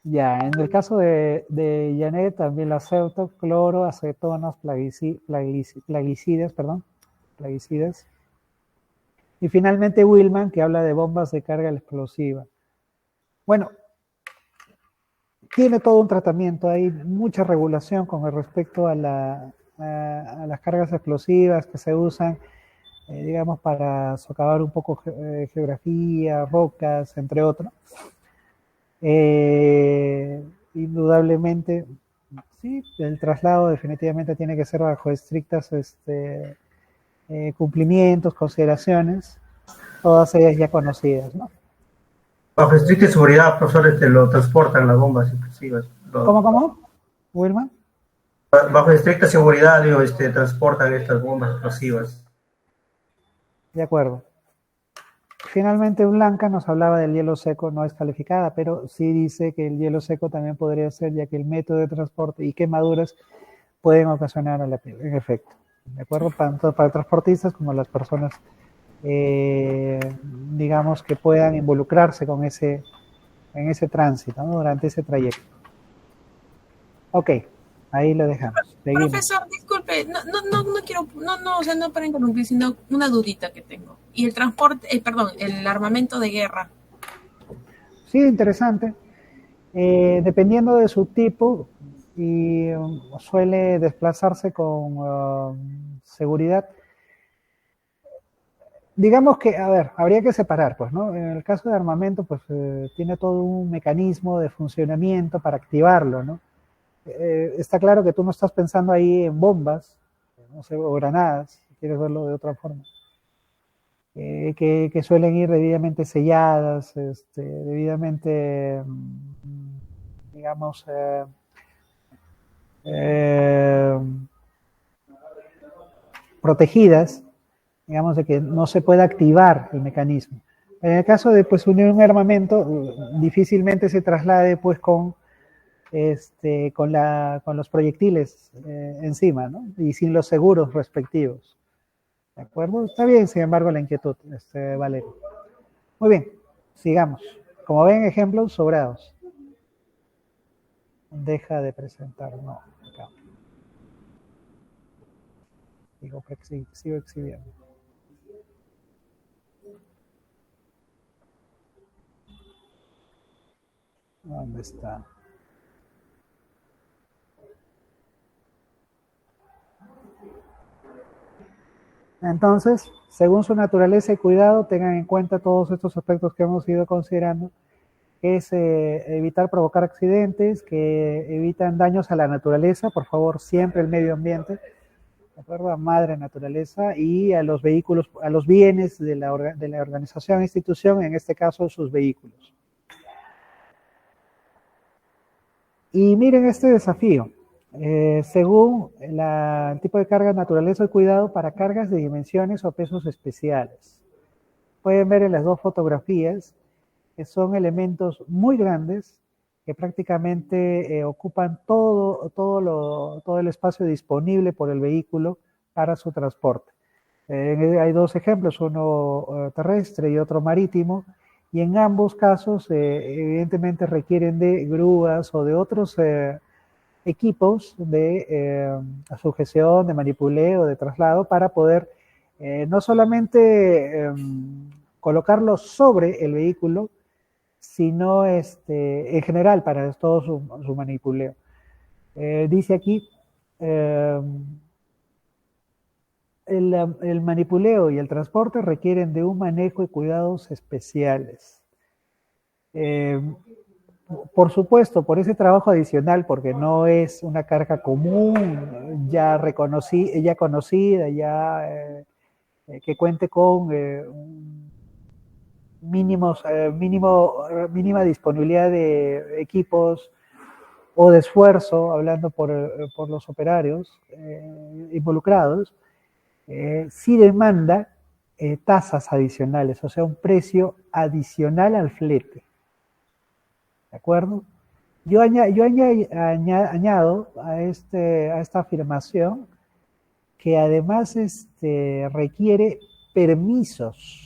Ya, en el caso de Janet también la acepto, cloro, acetonas, plaguicidas. Y finalmente Wilman, que habla de bombas de carga explosiva. Bueno, tiene todo un tratamiento, hay mucha regulación con respecto a las cargas explosivas que se usan, digamos, para socavar un poco geografía, rocas, entre otros. Indudablemente, sí, el traslado definitivamente tiene que ser bajo estrictas cumplimientos, consideraciones, todas ellas ya conocidas, ¿no? Bajo estricta seguridad, profesores, lo transportan las bombas explosivas. ¿Cómo? ¿Wilma? Bajo estricta seguridad, digo, transportan estas bombas explosivas. De acuerdo. Finalmente, Blanca nos hablaba del hielo seco, no es calificada, pero sí dice que el hielo seco también podría ser, ya que el método de transporte y quemaduras pueden ocasionar a la piel, en efecto. ¿De acuerdo? Tanto para transportistas como las personas, digamos, que puedan involucrarse en ese tránsito, ¿no?, durante ese trayecto. Ok, ahí lo dejamos. Seguimos. Profesor, disculpe, no quiero, o sea, no para interrumpir, sino una dudita que tengo. Y el transporte, el armamento de guerra. Sí, interesante. Dependiendo de su tipo, y suele desplazarse con seguridad. Digamos que, a ver, habría que separar, pues, ¿no? En el caso de armamento, pues, tiene todo un mecanismo de funcionamiento para activarlo, ¿no? Está claro que tú no estás pensando ahí en bombas, no sé, o granadas, si quieres verlo de otra forma, que suelen ir debidamente selladas, debidamente, digamos, protegidas, digamos, de que no se pueda activar el mecanismo. En el caso de, pues, unir un armamento, difícilmente se traslade, pues, con los proyectiles encima, ¿no? Y sin los seguros respectivos. ¿De acuerdo? Está bien, sin embargo, la inquietud, Valerio. Muy bien, sigamos. Como ven, ejemplos sobrados. Deja de presentar, no. Acá. Digo que sigo exhibiendo. ¿Dónde está? Entonces, según su naturaleza y cuidado, tengan en cuenta todos estos aspectos que hemos ido considerando, que es evitar provocar accidentes, que evitan daños a la naturaleza, por favor, siempre el medio ambiente, ¿de acuerdo? A madre naturaleza, y a los vehículos, a los bienes de la organización e institución, en este caso sus vehículos. Y miren este desafío. Según el tipo de carga, naturaleza y cuidado para cargas de dimensiones o pesos especiales. Pueden ver en las dos fotografías que son elementos muy grandes que prácticamente ocupan todo el espacio disponible por el vehículo para su transporte. Hay dos ejemplos, uno terrestre y otro marítimo, y en ambos casos evidentemente requieren de grúas o de otros equipos de sujeción, de manipuleo, de traslado, para poder no solamente colocarlo sobre el vehículo, sino en general para todo su manipuleo. Dice aquí, el manipuleo y el transporte requieren de un manejo y cuidados especiales. Por supuesto, por ese trabajo adicional, porque no es una carga común, ya conocida, que cuente con mínima disponibilidad de equipos o de esfuerzo, hablando por los operarios involucrados, sí demanda tasas adicionales, o sea, un precio adicional al flete. ¿De acuerdo? Yo añado a esta afirmación que además requiere permisos,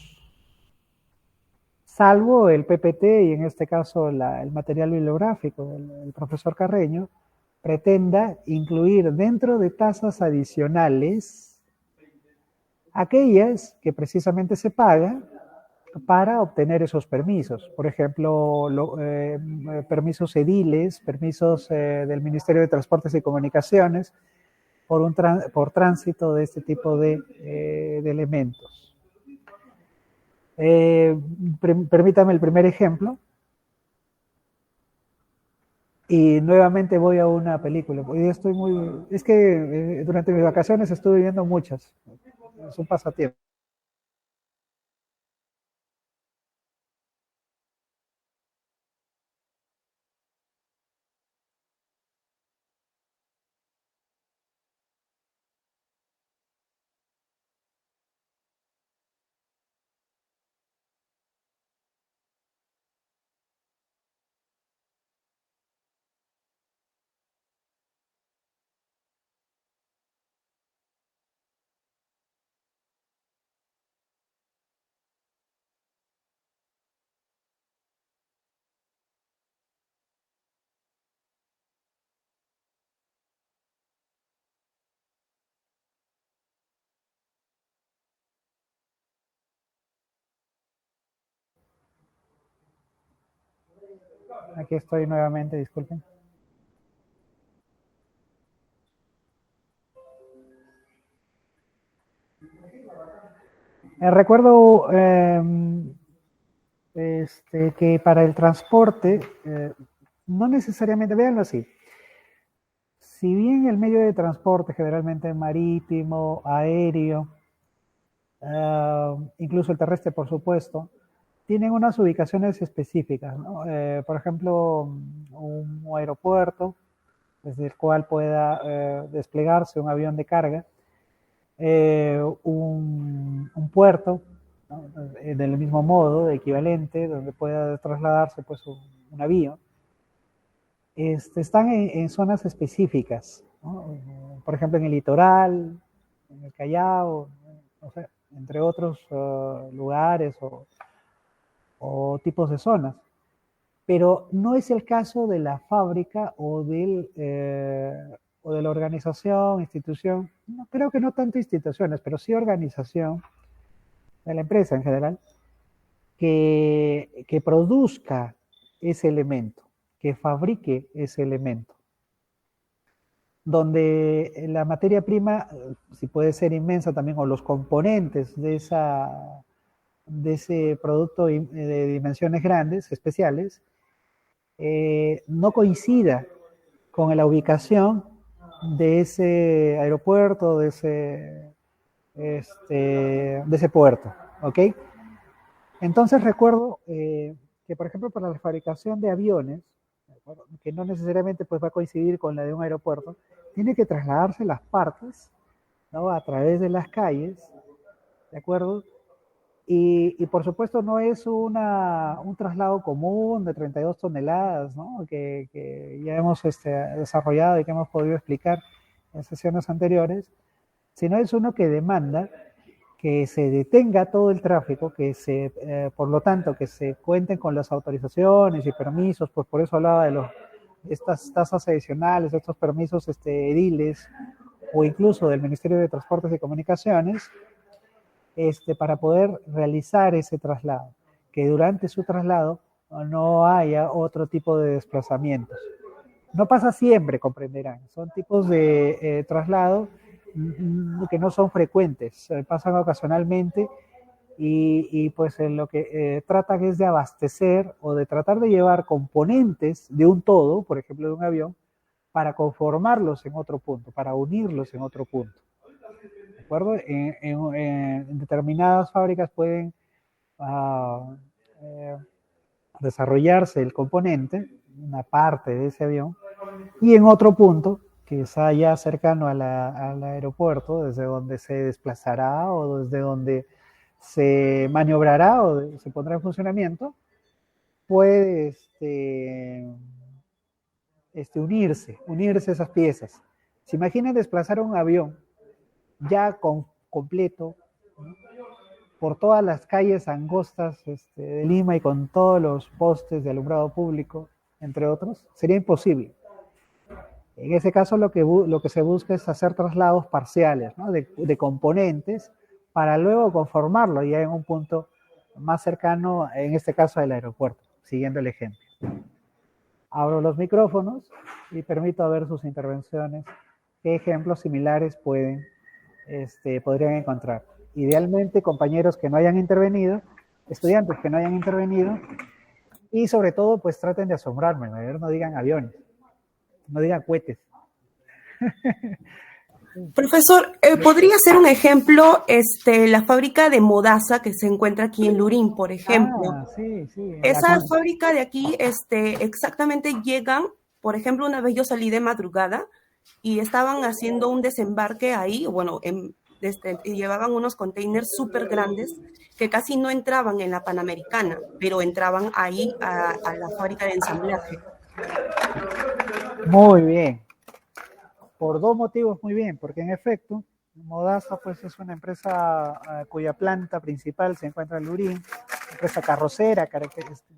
salvo el PPT y en este caso el material bibliográfico del profesor Carreño, pretenda incluir dentro de tasas adicionales aquellas que precisamente se pagan para obtener esos permisos. Por ejemplo, permisos ediles, permisos del Ministerio de Transportes y Comunicaciones por tránsito de este tipo de elementos. Permítame el primer ejemplo. Y nuevamente voy a una película. Hoy estoy es que durante mis vacaciones estuve viendo muchas. Es un pasatiempo. Aquí estoy nuevamente, disculpen. Recuerdo que para el transporte, no necesariamente, véanlo así, si bien el medio de transporte generalmente marítimo, aéreo, incluso el terrestre por supuesto, tienen unas ubicaciones específicas, ¿no? Por ejemplo, un aeropuerto desde el cual pueda desplegarse un avión de carga, un puerto, ¿no? Del mismo modo, equivalente, donde pueda trasladarse pues un avión. Están en zonas específicas, ¿no? Por ejemplo, en el litoral, en el Callao, no sé, entre otros lugares o tipos de zonas. Pero no es el caso de la fábrica o de la organización, institución, no, creo que no tanto instituciones, pero sí organización de la empresa en general, que produzca ese elemento, que fabrique ese elemento, donde la materia prima, si puede ser inmensa también, o los componentes de ese producto de dimensiones grandes, especiales, no coincida con la ubicación de ese aeropuerto, de ese puerto, ¿ok? Entonces recuerdo que, por ejemplo, para la fabricación de aviones, que no necesariamente pues, va a coincidir con la de un aeropuerto, tiene que trasladarse las partes, ¿no? A través de las calles, ¿de acuerdo? Y por supuesto no es un traslado común de 32 toneladas, ¿no? que ya hemos desarrollado y que hemos podido explicar en sesiones anteriores, sino es uno que demanda que se detenga todo el tráfico, por lo tanto, que se cuenten con las autorizaciones y permisos, pues por eso hablaba de estas tasas adicionales, estos permisos ediles, o incluso del Ministerio de Transportes y Comunicaciones, para poder realizar ese traslado, que durante su traslado no haya otro tipo de desplazamientos. No pasa siempre, comprenderán, son tipos de traslado que no son frecuentes, pasan ocasionalmente y pues lo que tratan es de abastecer o de tratar de llevar componentes de un todo, por ejemplo de un avión, para conformarlos en otro punto, para unirlos en otro punto. ¿De acuerdo? En determinadas fábricas pueden desarrollarse el componente, una parte de ese avión, y en otro punto, que está ya cercano al aeropuerto, desde donde se desplazará o desde donde se maniobrará o se pondrá en funcionamiento, puede unirse esas piezas. ¿Se imaginan desplazar un avión ya completo, ¿no?, por todas las calles angostas de Lima y con todos los postes de alumbrado público, entre otros? Sería imposible. En ese caso lo que se busca es hacer traslados parciales, ¿no?, de componentes para luego conformarlo ya en un punto más cercano, en este caso del aeropuerto, siguiendo el ejemplo. Abro los micrófonos y permito ver sus intervenciones. ¿Qué ejemplos similares podrían encontrar? Idealmente, compañeros que no hayan intervenido, estudiantes que no hayan intervenido, y sobre todo, pues traten de asombrarme, ¿no? No digan aviones, no digan cohetes. Profesor, ¿podría ser un ejemplo la fábrica de Modaza que se encuentra aquí en Lurín, por ejemplo? Sí. Esa fábrica de aquí, exactamente llegan, por ejemplo, una vez yo salí de madrugada y estaban haciendo un desembarque ahí, bueno, y llevaban unos containers súper grandes que casi no entraban en la Panamericana, pero entraban ahí a la fábrica de ensamblaje. Muy bien. Por dos motivos, muy bien, porque en efecto, Modaza pues es una empresa cuya planta principal se encuentra en Lurín, empresa carrocera,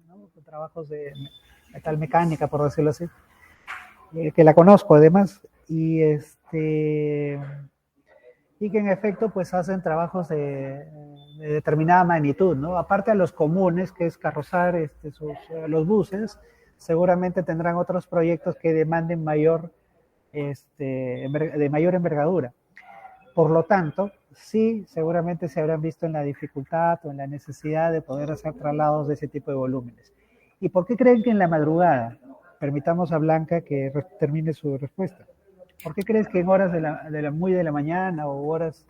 ¿no?, con trabajos de metalmecánica, por decirlo así, que la conozco además, y que en efecto pues hacen trabajos de determinada magnitud, ¿no? Aparte de los comunes, que es carrozar los buses, seguramente tendrán otros proyectos que demanden de mayor envergadura. Por lo tanto, sí, seguramente se habrán visto en la dificultad o en la necesidad de poder hacer traslados de ese tipo de volúmenes. ¿Y por qué creen que en la madrugada? Permitamos a Blanca que termine su respuesta. ¿Por qué crees que en horas muy de la mañana o horas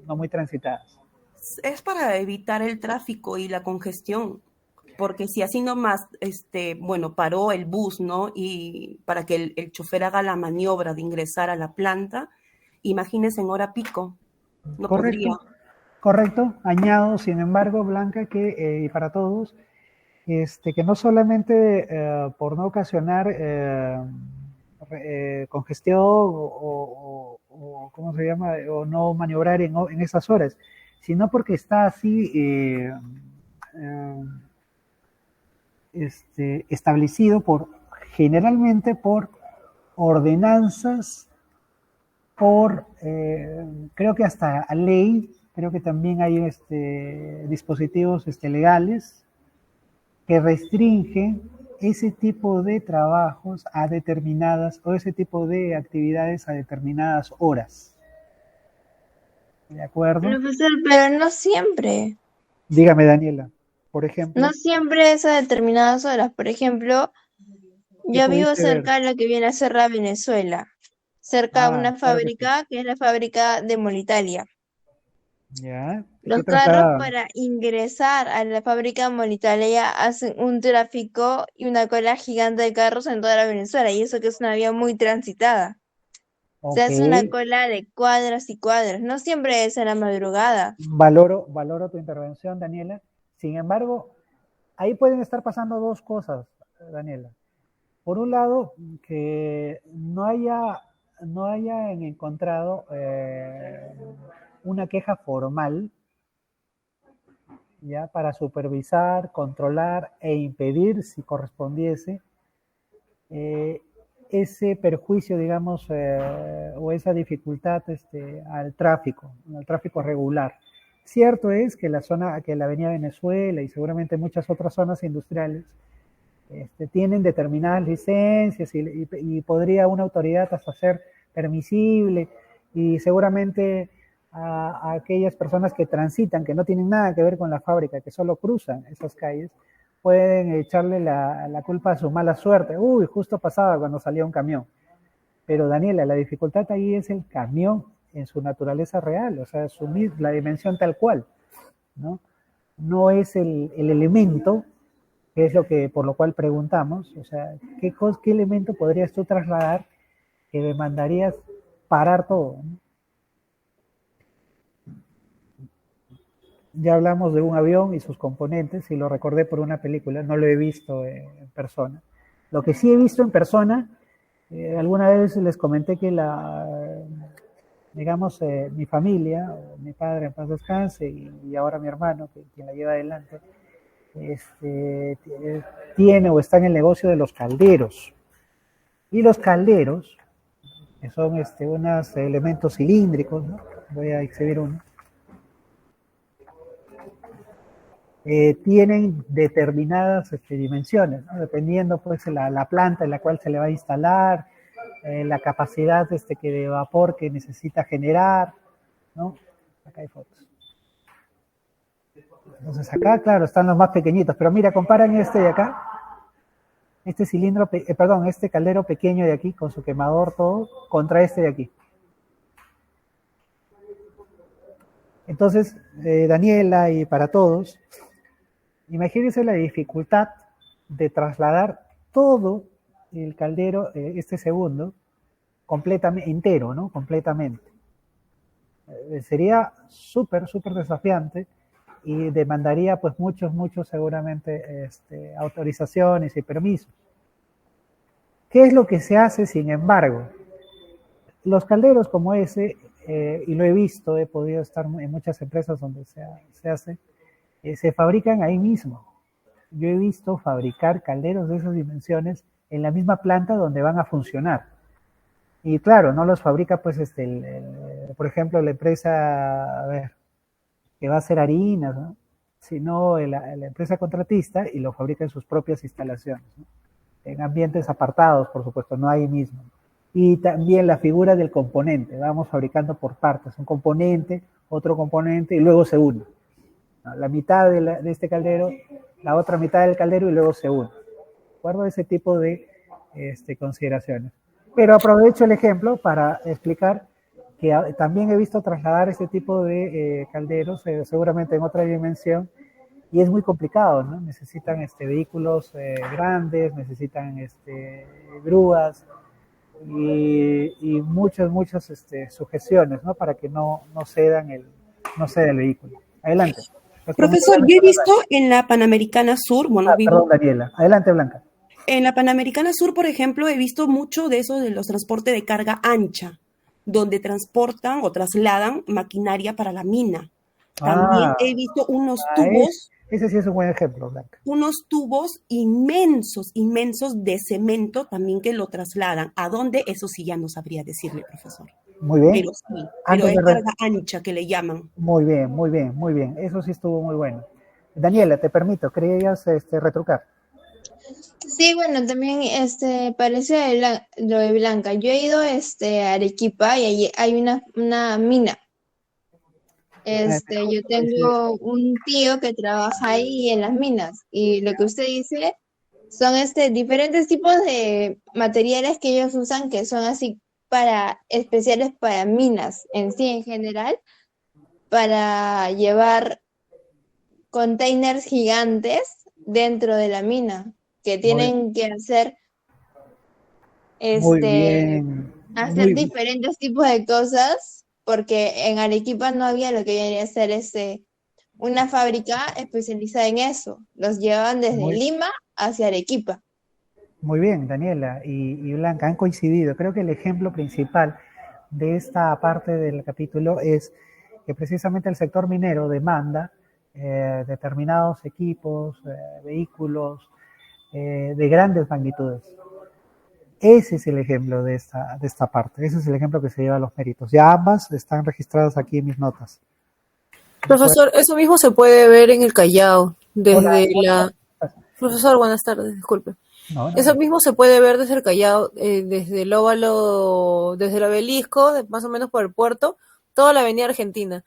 no muy transitadas? Es para evitar el tráfico y la congestión, porque si así nomás, paró el bus, ¿no? Y para que el chofer haga la maniobra de ingresar a la planta, imagínense en hora pico, no podría. Correcto. Añado, sin embargo, Blanca, que y para todos, que no solamente por no ocasionar congestión o ¿cómo se llama? O no maniobrar en esas horas, sino porque está así establecido generalmente por ordenanzas, creo que hasta ley, creo que también hay dispositivos legales que restringen ese tipo de trabajos a determinadas, o ese tipo de actividades a determinadas horas. ¿De acuerdo? Profesor, pero no siempre. Dígame, Daniela, por ejemplo. No siempre es a determinadas horas. Por ejemplo, yo vivo cerca de lo que viene a ser la Venezuela, cerca de una fábrica que es la fábrica de Molitalia. Ya. Los carros para ingresar a la fábrica Molitalia hacen un tráfico y una cola gigante de carros en toda la Venezuela, y eso que es una vía muy transitada. Se hace una cola de cuadras y cuadras, no siempre es en la madrugada. Valoro tu intervención, Daniela. Sin embargo, ahí pueden estar pasando dos cosas, Daniela. Por un lado, que no hayan encontrado una queja formal, ya, para supervisar, controlar e impedir, si correspondiese, ese perjuicio, digamos, o esa dificultad al tráfico regular. Cierto es que que la Avenida Venezuela y seguramente muchas otras zonas industriales tienen determinadas licencias y podría una autoridad hasta ser permisible, y seguramente a aquellas personas que transitan, que no tienen nada que ver con la fábrica, que solo cruzan esas calles, pueden echarle la culpa a su mala suerte. Uy, justo pasaba cuando salía un camión. Pero Daniela, la dificultad ahí es el camión en su naturaleza real, o sea, asumir la dimensión tal cual, ¿no? No es el elemento, que es por lo cual preguntamos, o sea, ¿qué elemento podrías tú trasladar que demandarías parar todo, ¿no? Ya hablamos de un avión y sus componentes, y lo recordé por una película, no lo he visto en persona. Lo que sí he visto en persona, alguna vez les comenté que digamos, mi familia, mi padre en paz descanse, y ahora mi hermano, quien la lleva adelante, tiene o está en el negocio de los calderos. Y los calderos, que son unos elementos cilíndricos, ¿no? Voy a exhibir uno. Tienen determinadas dimensiones, ¿no? Dependiendo pues la planta en la cual se le va a instalar, la capacidad de vapor que necesita generar, ¿no? Acá hay fotos. Entonces acá, claro, están los más pequeñitos, pero mira, comparan este de acá, este caldero pequeño de aquí, con su quemador todo, contra este de aquí. Entonces, Daniela, y para todos, imagínense la dificultad de trasladar todo el caldero, segundo, completamente, entero, ¿no? Completamente. Sería súper desafiante y demandaría pues muchos seguramente autorizaciones y permisos. ¿Qué es lo que se hace, sin embargo? Los calderos como ese, y lo he visto, he podido estar en muchas empresas donde se hace, se fabrican ahí mismo. Yo he visto fabricar calderos de esas dimensiones en la misma planta donde van a funcionar. Y claro, no los fabrica pues por ejemplo, la empresa, que va a hacer harinas, ¿no? Sino la empresa contratista, y lo fabrica en sus propias instalaciones, ¿no? En ambientes apartados, por supuesto, no ahí mismo. Y también la figura del componente, vamos fabricando por partes, un componente, otro componente, y luego se une. La mitad de este caldero, la otra mitad del caldero, y luego se une. ¿De acuerdo? Ese tipo de consideraciones. Pero aprovecho el ejemplo para explicar que también he visto trasladar este tipo de calderos, seguramente en otra dimensión, y es muy complicado, ¿no? Necesitan vehículos grandes, necesitan grúas y muchas sujeciones, ¿no? Para que no ceda el vehículo. Adelante. Profesor, yo he visto en la Panamericana Sur, perdón, Daniela. Adelante, Blanca. En la Panamericana Sur, por ejemplo, he visto mucho de eso de los transportes de carga ancha, donde transportan o trasladan maquinaria para la mina. También he visto unos tubos. Ese sí es un buen ejemplo, Blanca. Unos tubos inmensos de cemento también que lo trasladan. ¿A dónde? Eso sí ya no sabría decirle, profesor. Muy bien. Pero sí, pero es carga ancha que le llaman. Muy bien. Eso sí estuvo muy bueno. Daniela, te permito, ¿querías retrucar? Sí, bueno, también parece lo de Blanca. Yo he ido a Arequipa y allí hay una mina. Yo tengo un tío que trabaja ahí en las minas, y lo que usted dice son diferentes tipos de materiales que ellos usan, que son así especiales para minas en sí, en general, para llevar containers gigantes dentro de la mina, que tienen que hacer diferentes tipos de cosas, porque en Arequipa no había lo que viene a ser una fábrica especializada en eso. Los llevaban desde Lima hacia Arequipa. Muy bien, Daniela y Blanca, han coincidido. Creo que el ejemplo principal de esta parte del capítulo es que precisamente el sector minero demanda determinados equipos, vehículos de grandes magnitudes. Ese es el ejemplo de esta parte, ese es el ejemplo que se lleva a los méritos. Ya ambas están registradas aquí en mis notas. Profesor, eso mismo se puede ver en el Callao, desde la... Profesor, buenas tardes, disculpe. No. Eso mismo se puede ver desde el Callao, desde el óvalo, desde el obelisco, más o menos por el puerto, toda la avenida Argentina.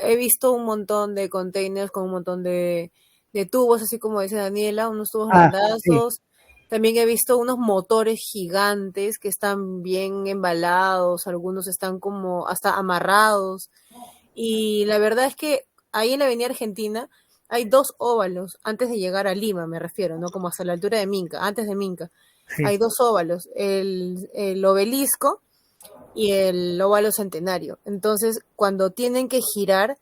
He visto un montón de containers con un montón de tubos, así como dice Daniela, unos tubos grandazos. Sí. También he visto unos motores gigantes que están bien embalados, algunos están como hasta amarrados. Y la verdad es que ahí en la avenida Argentina hay 2 óvalos, antes de llegar a Lima me refiero, ¿no? Como hasta la altura de Minca, antes de Minca. Sí. Hay 2 óvalos, el obelisco y el óvalo centenario. Entonces, cuando tienen que girar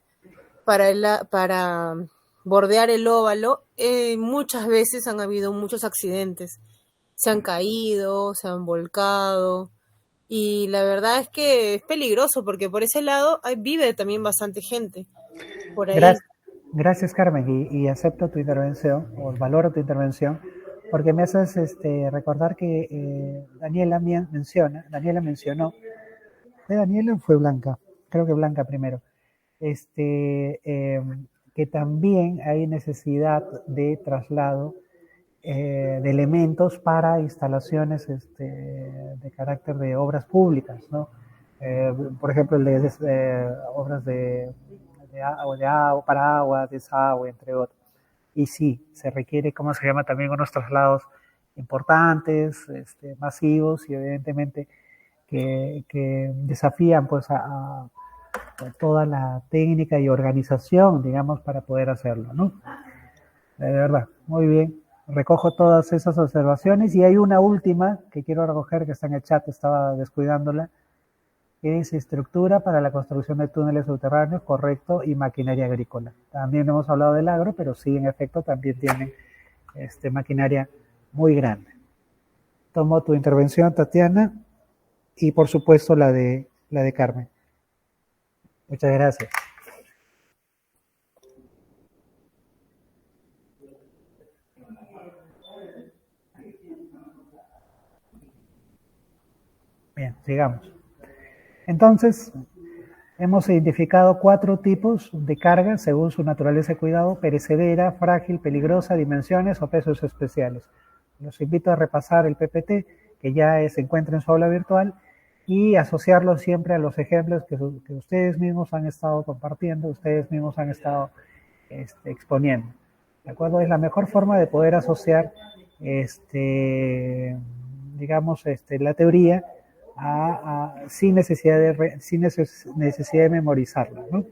para bordear el óvalo, muchas veces han habido muchos accidentes. Se han caído, se han volcado. Y la verdad es que es peligroso porque por ese lado vive también bastante gente. Por ahí. Gracias, Carmen, y acepto tu intervención, o valoro tu intervención, porque me haces recordar que Daniela mencionó, ¿fue Daniela o fue Blanca? Creo que Blanca primero, que también hay necesidad de traslado de elementos para instalaciones de carácter de obras públicas, ¿no? Por ejemplo, obras para agua, desagüe, entre otros. Y sí, se requiere, ¿cómo se llama? También unos traslados importantes, masivos y evidentemente que desafían pues a toda la técnica y organización, digamos, para poder hacerlo, ¿no? De verdad, muy bien. Recojo todas esas observaciones y hay una última que quiero recoger que está en el chat, estaba descuidándola, que es estructura para la construcción de túneles subterráneos, correcto, y maquinaria agrícola. También hemos hablado del agro, pero sí, en efecto, también tienen maquinaria muy grande. Tomo tu intervención, Tatiana, y por supuesto la de Carmen. Muchas gracias. Bien, sigamos. Entonces, hemos identificado 4 tipos de carga según su naturaleza y cuidado: perecedera, frágil, peligrosa, dimensiones o pesos especiales. Los invito a repasar el PPT, que ya se encuentra en su aula virtual, y asociarlo siempre a los ejemplos que ustedes mismos han estado compartiendo, ustedes mismos han estado exponiendo. ¿De acuerdo? Es la mejor forma de poder asociar, digamos, la teoría sin necesidad de memorizarla, ¿no?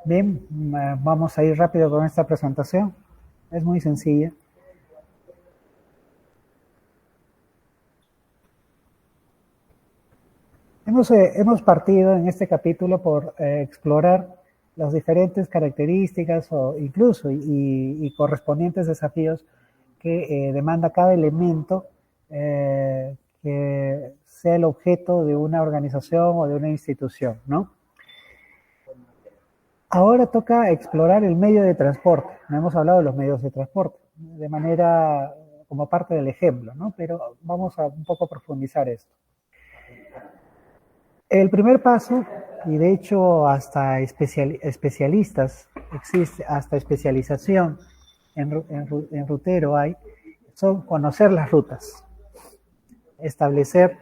Bien, vamos a ir rápido con esta presentación. Es muy sencilla. Hemos partido en este capítulo por explorar las diferentes características o incluso y correspondientes desafíos que demanda cada elemento que sea el objeto de una organización o de una institución, ¿no? Ahora toca explorar el medio de transporte. No hemos hablado de los medios de transporte de manera como parte del ejemplo, ¿no? Pero vamos a un poco profundizar esto. El primer paso, y de hecho hasta especialistas, existe hasta especialización en rutero hay, son conocer las rutas, establecer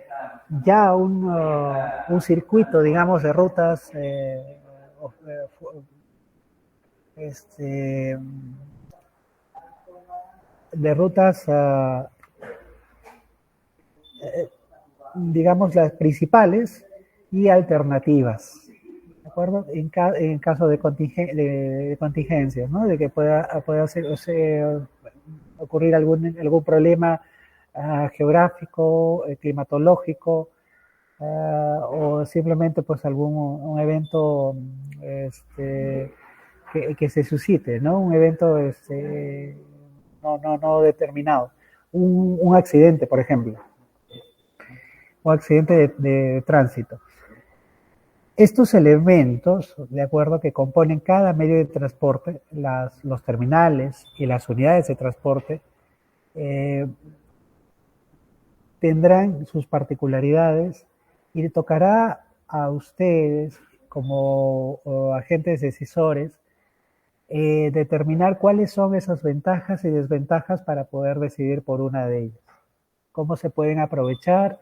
ya un circuito, digamos, de rutas digamos, las principales, y alternativas, ¿de acuerdo? En caso de contingencias, ¿no? De que pueda ocurrir algún problema geográfico, climatológico, o simplemente pues un evento que se suscite, ¿no? Un evento no determinado. Un accidente, por ejemplo. Un accidente de tránsito. Estos elementos, de acuerdo, que componen cada medio de transporte, los terminales y las unidades de transporte, tendrán sus particularidades y le tocará a ustedes, como agentes decisores, determinar cuáles son esas ventajas y desventajas para poder decidir por una de ellas. Cómo se pueden aprovechar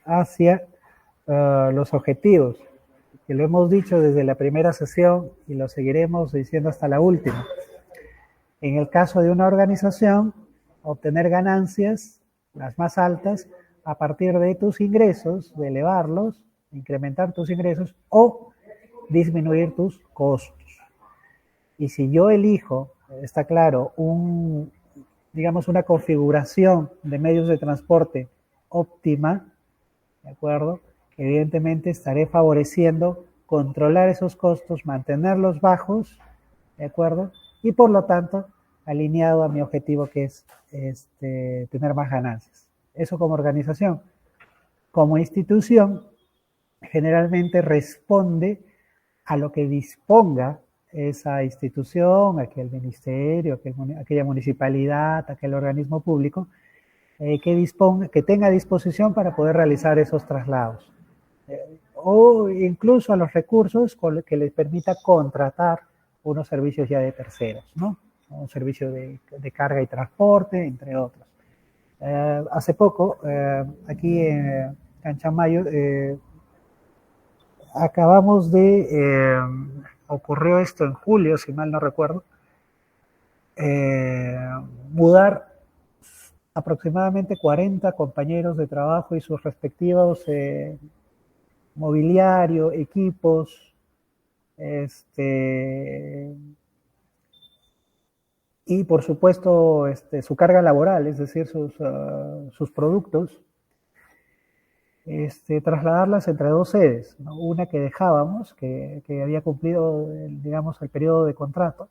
hacia los objetivos, que lo hemos dicho desde la primera sesión y lo seguiremos diciendo hasta la última. En el caso de una organización, obtener ganancias, las más altas, a partir de tus ingresos, de elevarlos, incrementar tus ingresos o disminuir tus costos. Y si yo elijo, está claro, una configuración de medios de transporte óptima, ¿de acuerdo? Evidentemente estaré favoreciendo controlar esos costos, mantenerlos bajos, ¿de acuerdo? Y por lo tanto, alineado a mi objetivo, que es tener más ganancias. Eso como organización. Como institución, generalmente responde a lo que disponga esa institución, aquel ministerio, aquella municipalidad, aquel organismo público, que tenga disposición para poder realizar esos traslados. O incluso a los recursos que les permita contratar unos servicios ya de terceros, ¿no? Un servicio de carga y transporte, entre otros. Hace poco, aquí en Canchamayo, acabamos ocurrió esto en julio, si mal no recuerdo, mudar aproximadamente 40 compañeros de trabajo y sus respectivos mobiliario, equipos, y por supuesto su carga laboral, es decir, sus productos, trasladarlas entre dos sedes, ¿no? Una que dejábamos, que había cumplido, el periodo de contrato,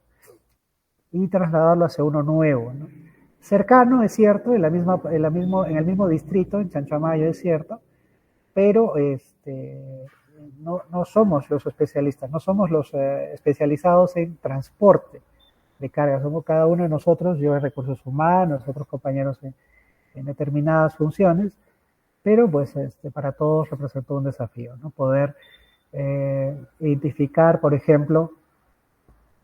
y trasladarlo hacia uno nuevo, ¿no? Cercano, es cierto, en el mismo distrito, en Chanchamayo, es cierto, pero no somos los especialistas, no somos los especializados en transporte de carga, somos cada uno de nosotros, yo en recursos humanos, otros compañeros en determinadas funciones, pero pues para todos representó un desafío, ¿no? Poder identificar, por ejemplo,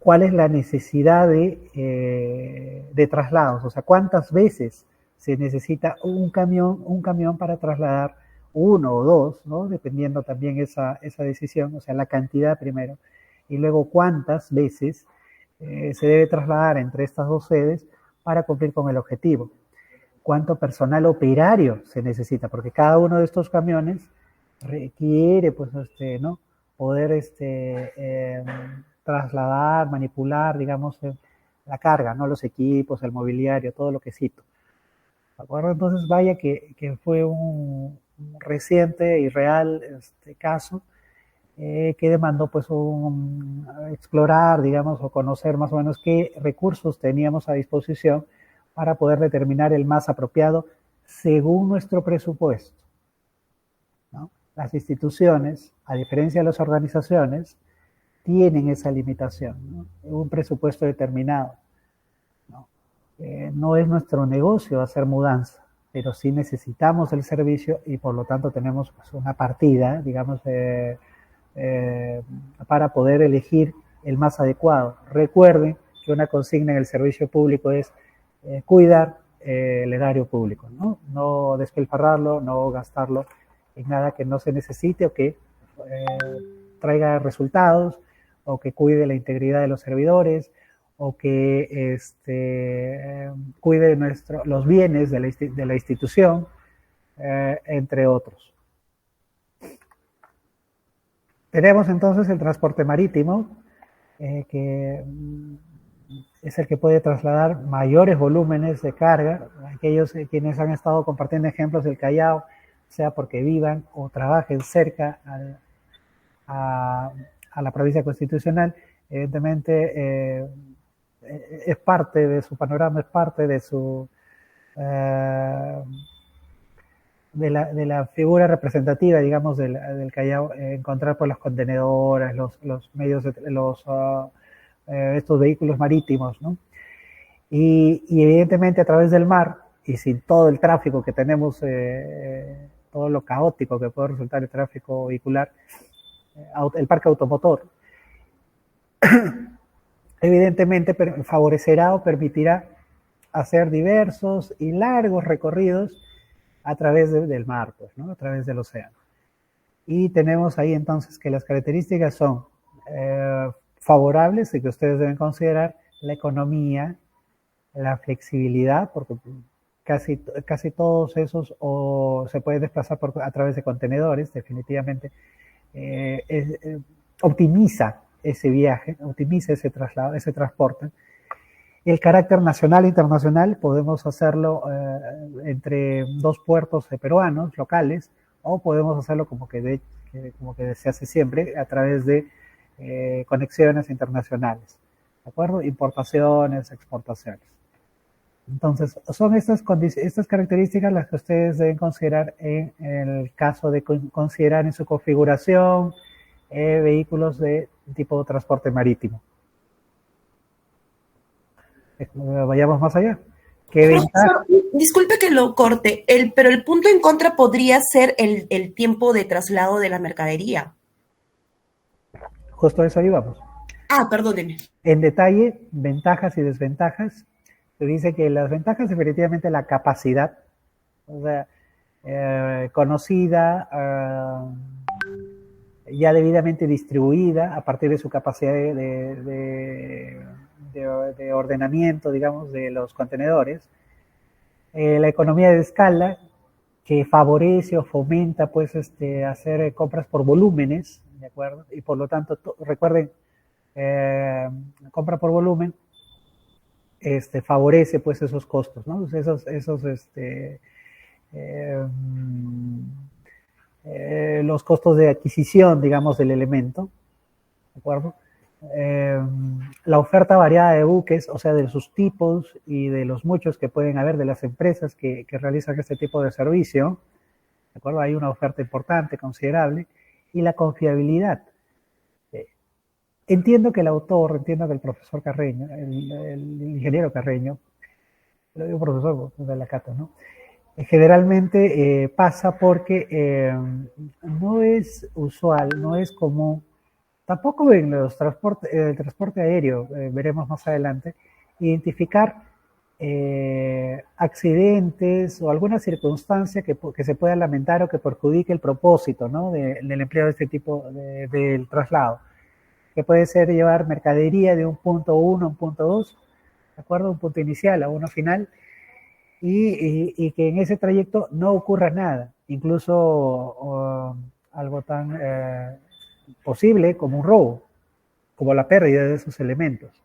cuál es la necesidad de traslados, o sea, cuántas veces se necesita un camión para trasladar uno o dos, ¿no? Dependiendo también esa decisión, o sea, la cantidad primero, y luego cuántas veces se debe trasladar entre estas dos sedes para cumplir con el objetivo. Cuánto personal operario se necesita, porque cada uno de estos camiones requiere, pues, ¿no? Poder trasladar, manipular, digamos, la carga, ¿no? Los equipos, el mobiliario, todo lo que cito. ¿De acuerdo? Entonces, vaya que fue un reciente y real caso que demandó, pues, explorar, digamos, o conocer más o menos qué recursos teníamos a disposición para poder determinar el más apropiado según nuestro presupuesto, ¿no? Las instituciones, a diferencia de las organizaciones, tienen esa limitación, ¿no? Un presupuesto determinado, ¿no? No es nuestro negocio hacer mudanza, pero sí necesitamos el servicio y por lo tanto tenemos, pues, una partida, digamos, para poder elegir el más adecuado. Recuerden que una consigna en el servicio público es cuidar el erario público, ¿no? No despilfarrarlo, no gastarlo en nada que no se necesite o que traiga resultados, o que cuide la integridad de los servidores, o que cuide los bienes de la institución, entre otros. Tenemos entonces el transporte marítimo, que es el que puede trasladar mayores volúmenes de carga. Aquellos quienes han estado compartiendo ejemplos del Callao, sea porque vivan o trabajen cerca a la provincia constitucional, evidentemente es parte de su panorama, es parte de su de la figura representativa, digamos, del Callao, encontrar por las contenedoras, los medios, estos vehículos marítimos, ¿no? Y evidentemente a través del mar, y sin todo el tráfico que tenemos, todo lo caótico que puede resultar el tráfico vehicular, el parque automotor, evidentemente favorecerá o permitirá hacer diversos y largos recorridos a través del mar, pues, ¿no? A través del océano. Y tenemos ahí entonces que las características son favorables y que ustedes deben considerar la economía, la flexibilidad, porque casi todos esos o se pueden desplazar a través de contenedores, definitivamente optimiza ese viaje, optimiza ese traslado, ese transporte. El carácter nacional e internacional podemos hacerlo entre dos puertos peruanos, locales, o podemos hacerlo como que se hace siempre, a través de conexiones internacionales, ¿de acuerdo? Importaciones, exportaciones. Entonces, son estas características las que ustedes deben considerar en el caso de considerar en su configuración vehículos de tipo de transporte marítimo. Vayamos más allá. Profesor, disculpe que lo corte, pero el punto en contra podría ser el tiempo de traslado de la mercadería. Justo a eso ahí vamos. Perdóneme. En detalle, ventajas y desventajas. Se dice que las ventajas, definitivamente la capacidad, o sea, conocida, ya debidamente distribuida a partir de su capacidad de ordenamiento, digamos, de los contenedores. La economía de escala, que favorece o fomenta, pues, hacer compras por volúmenes, ¿de acuerdo? Y por lo tanto, recuerden, compra por volumen, favorece, pues, esos costos, ¿no? Los costos de adquisición, digamos, del elemento, ¿de acuerdo? La oferta variada de buques, o sea, de sus tipos y de los muchos que pueden haber de las empresas que realizan este tipo de servicio, ¿de acuerdo? Hay una oferta importante, considerable, y la confiabilidad. Entiendo que el profesor Carreño, el ingeniero Carreño, lo digo profesor de la Cato, ¿no? Generalmente pasa porque no es usual, no es común, tampoco en el transporte aéreo, veremos más adelante, identificar accidentes o alguna circunstancia que se pueda lamentar o que perjudique el propósito, ¿no? del empleo de este tipo del traslado, que puede ser llevar mercadería de un punto 1 a un punto 2, ¿de acuerdo? Un punto inicial a uno final, y que en ese trayecto no ocurra nada, incluso algo tan posible como un robo, como la pérdida de esos elementos.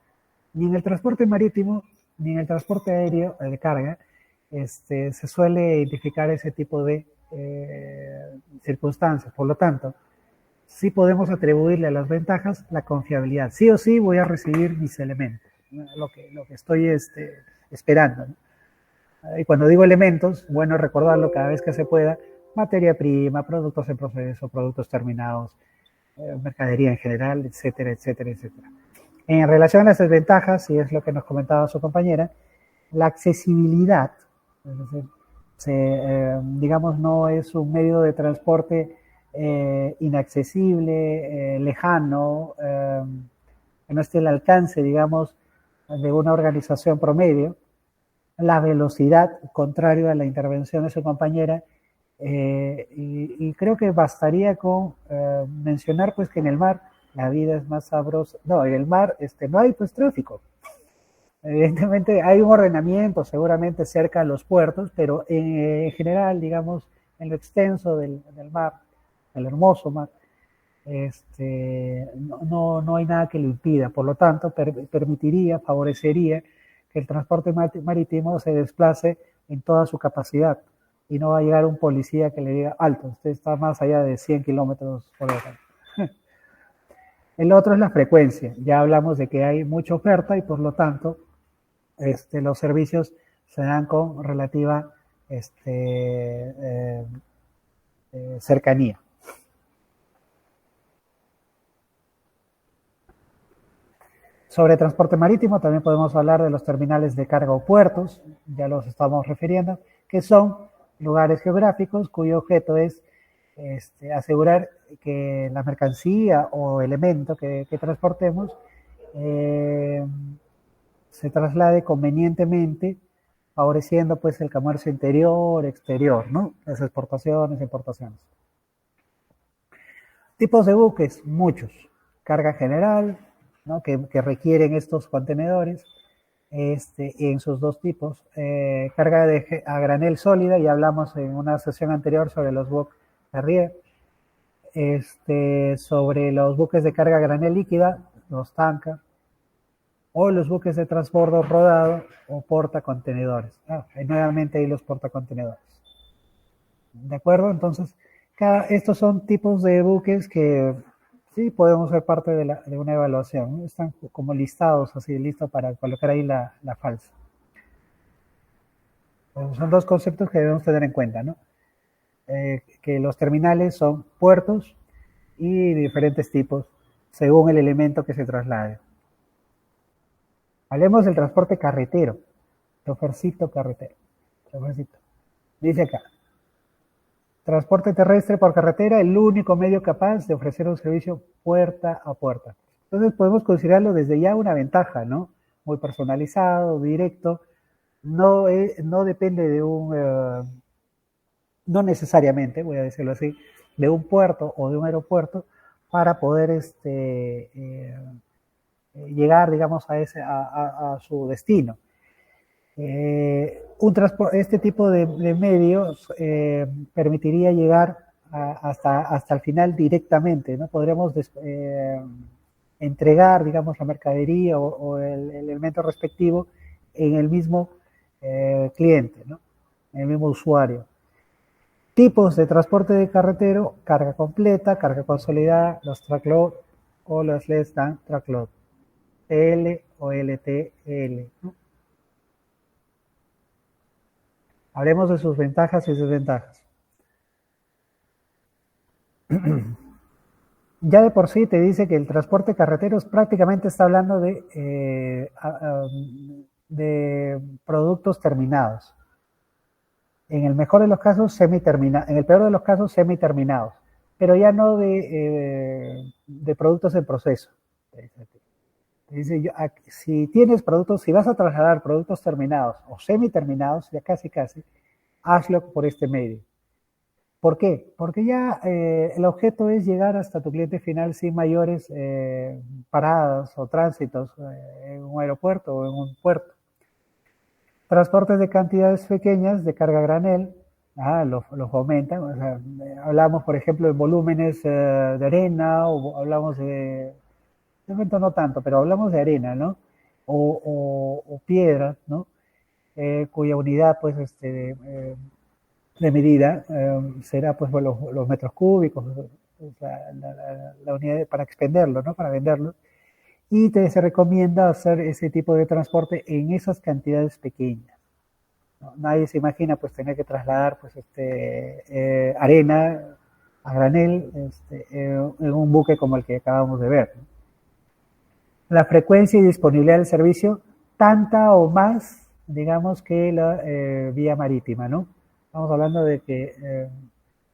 Ni en el transporte marítimo, ni en el transporte aéreo de carga, se suele identificar ese tipo de circunstancias. Por lo tanto, sí podemos atribuirle a las ventajas la confiabilidad. Sí o sí voy a recibir mis elementos, ¿no? lo que estoy esperando, ¿no? Y cuando digo elementos, bueno, recordarlo cada vez que se pueda: materia prima, productos en proceso, productos terminados, mercadería en general, etcétera, etcétera, etcétera. En relación a las desventajas, y es lo que nos comentaba su compañera, la accesibilidad, es decir, digamos, no es un medio de transporte inaccesible, lejano, que no esté al alcance, digamos, de una organización promedio. La velocidad, contrario a la intervención de su compañera, y creo que bastaría con mencionar, pues, que en el mar la vida es más sabrosa. No, en el mar no hay, pues, tráfico. Evidentemente hay un ordenamiento seguramente cerca de los puertos, pero en general, digamos, en lo extenso del mar, el hermoso mar, no hay nada que lo impida. Por lo tanto, permitiría, favorecería que el transporte marítimo se desplace en toda su capacidad y no va a llegar un policía que le diga, alto, usted está más allá de 100 kilómetros por hora. El otro es la frecuencia. Ya hablamos de que hay mucha oferta y por lo tanto los servicios se dan con relativa cercanía. Sobre transporte marítimo también podemos hablar de los terminales de carga o puertos, ya los estamos refiriendo, que son lugares geográficos cuyo objeto es asegurar que la mercancía o elemento que transportemos se traslade convenientemente, favoreciendo pues el comercio interior, exterior, ¿no? Las exportaciones, importaciones. Tipos de buques, muchos. Carga general, ¿no? que requieren estos contenedores en sus dos tipos. Carga a granel sólida, ya hablamos en una sesión anterior sobre los buques Carrier. Sobre los buques de carga a granel líquida, los tankers, o los buques de transbordo rodado o portacontenedores. Nuevamente ahí los portacontenedores. ¿De acuerdo? Entonces, estos son tipos de buques que sí podemos ser parte de una evaluación, ¿no? Están como listados, así, listos para colocar ahí la falsa. Pues son dos conceptos que debemos tener en cuenta, ¿no? Que los terminales son puertos y diferentes tipos según el elemento que se traslade. Hablemos del transporte carretero, chofercito carretero, chofercito. Dice acá, transporte terrestre por carretera, el único medio capaz de ofrecer un servicio puerta a puerta. Entonces podemos considerarlo desde ya una ventaja, ¿no? Muy personalizado, directo, no depende de no necesariamente, voy a decirlo así, de un puerto o de un aeropuerto para poder llegar, digamos, a su destino. Este tipo de medios permitiría llegar hasta el final directamente, ¿no? Podríamos entregar, digamos, la mercadería o el elemento respectivo en el mismo cliente, ¿no? En el mismo usuario. Tipos de transporte de carretero, carga completa, carga consolidada, los truckload o los less than truckload, L o LTL, ¿no? Hablemos de sus ventajas y desventajas. Ya de por sí te dice que el transporte carretero prácticamente está hablando de productos terminados. En el mejor de los casos, semi-terminados. En el peor de los casos, semi-terminados. Pero ya no de productos en proceso. Dice, si tienes productos, si vas a trasladar productos terminados o semi-terminados, ya casi, hazlo por este medio. ¿Por qué? Porque ya el objeto es llegar hasta tu cliente final sin mayores paradas o tránsitos en un aeropuerto o en un puerto. Transportes de cantidades pequeñas de carga granel, los aumentan. O sea, hablamos, por ejemplo, de volúmenes de arena, o hablamos de momento no tanto, pero hablamos de arena, ¿no? O piedra, ¿no? Cuya unidad, pues, de medida será, pues, los metros cúbicos, la unidad para expenderlo, ¿no? Para venderlo. Y se recomienda hacer ese tipo de transporte en esas cantidades pequeñas, ¿no? Nadie se imagina, pues, tener que trasladar, pues, arena a granel en un buque como el que acabamos de ver, ¿no? La frecuencia y disponibilidad del servicio, tanta o más, digamos, que la vía marítima, ¿no? Estamos hablando de que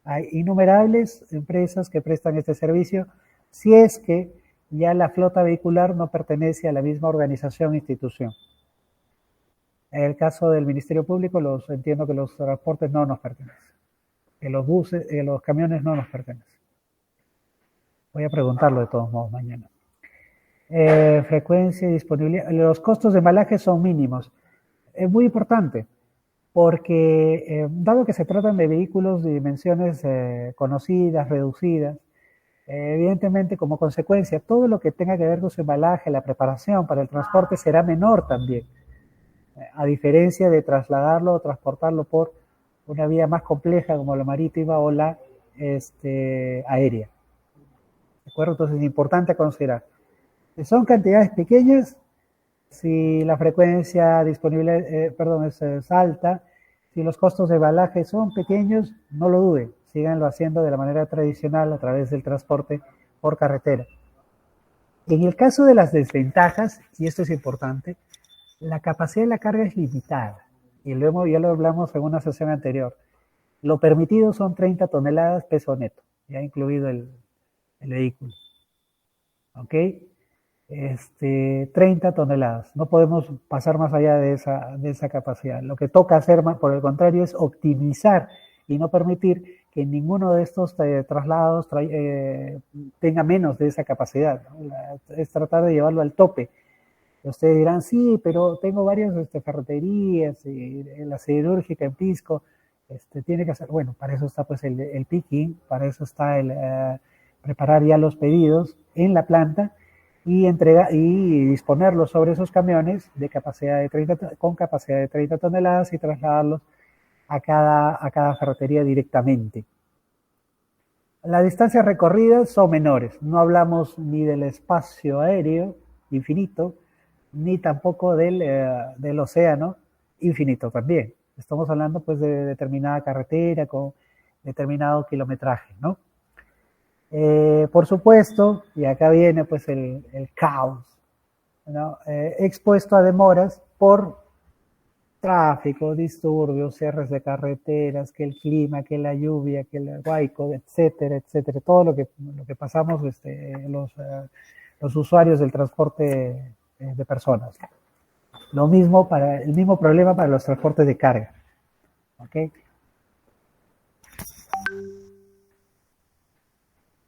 hay innumerables empresas que prestan este servicio, si es que ya la flota vehicular no pertenece a la misma organización o institución. En el caso del Ministerio Público, entiendo que los transportes no nos pertenecen, que los buses, los camiones no nos pertenecen. Voy a preguntarlo de todos modos mañana. Frecuencia y disponibilidad. Los costos de embalaje son mínimos. Es muy importante porque, dado que se tratan de vehículos de dimensiones conocidas, reducidas, Evidentemente, como consecuencia, todo lo que tenga que ver con su embalaje, la preparación para el transporte será menor también, a diferencia de trasladarlo o transportarlo por una vía más compleja como la marítima o la aérea. ¿De acuerdo? Entonces es importante considerar. Si son cantidades pequeñas, si la frecuencia disponible, es alta, si los costos de embalaje son pequeños, no lo duden, síganlo haciendo de la manera tradicional a través del transporte por carretera. En el caso de las desventajas, y esto es importante, la capacidad de la carga es limitada, y ya lo hablamos en una sesión anterior. Lo permitido son 30 toneladas peso neto, ya incluido el vehículo. ¿Ok? 30 toneladas. No podemos pasar más allá de esa capacidad. Lo que toca hacer, por el contrario, es optimizar y no permitir que ninguno de estos traslados tenga menos de esa capacidad, ¿no? Es tratar de llevarlo al tope. Ustedes dirán, sí, pero tengo varias ferreterías, la siderúrgica en Pisco, tiene que hacer, bueno, para eso está pues el picking, para eso está el preparar ya los pedidos en la planta y disponerlos sobre esos camiones de con capacidad de 30 toneladas y trasladarlos a cada ferretería directamente. Las distancias recorridas son menores, no hablamos ni del espacio aéreo infinito, ni tampoco del océano infinito también. Estamos hablando pues de determinada carretera con determinado kilometraje, ¿no? Por supuesto, y acá viene pues el caos, ¿no? Expuesto a demoras por tráfico, disturbios, cierres de carreteras, que el clima, que la lluvia, que el huaico, etcétera, etcétera, todo lo que pasamos los usuarios del transporte de personas. El mismo problema para los transportes de carga. ¿Okay?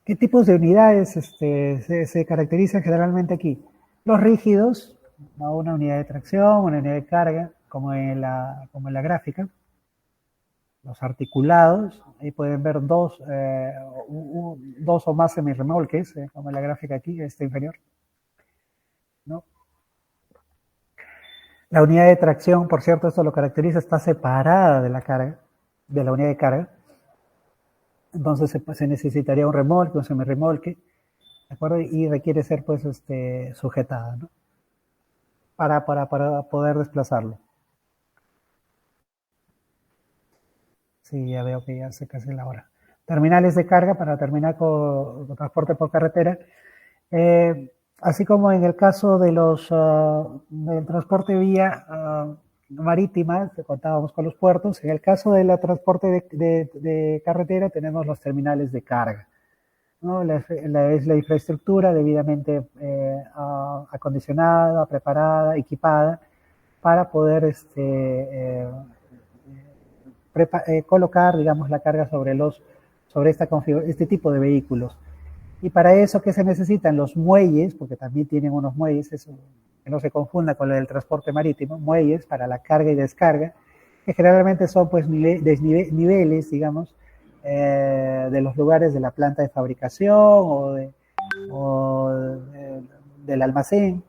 ¿Qué tipos de unidades se caracterizan generalmente aquí? Los rígidos, ¿no? Una unidad de tracción, una unidad de carga, como en la gráfica. Los articulados, ahí pueden ver dos o más semirremolques, como en la gráfica aquí, inferior, ¿no? La unidad de tracción, por cierto, esto lo caracteriza, está separada de la carga, de la unidad de carga. Entonces se necesitaría un remolque, un semirremolque, ¿de acuerdo? Y requiere ser pues sujetada, ¿no? Para poder desplazarlo. Sí, ya veo que ya se casi la hora. Terminales de carga para terminar con transporte por carretera. Así como en el caso de del transporte vía marítima, que contábamos con los puertos, en el caso del transporte de carretera tenemos los terminales de carga, ¿no? Es la infraestructura debidamente acondicionada, preparada, equipada para poder colocar, digamos, la carga sobre este tipo de vehículos. Y para eso, ¿qué se necesitan? Los muelles, porque también tienen unos muelles, eso, que no se confunda con el transporte marítimo, muelles para la carga y descarga, que generalmente son pues niveles, digamos, de los lugares de la planta de fabricación o del almacén,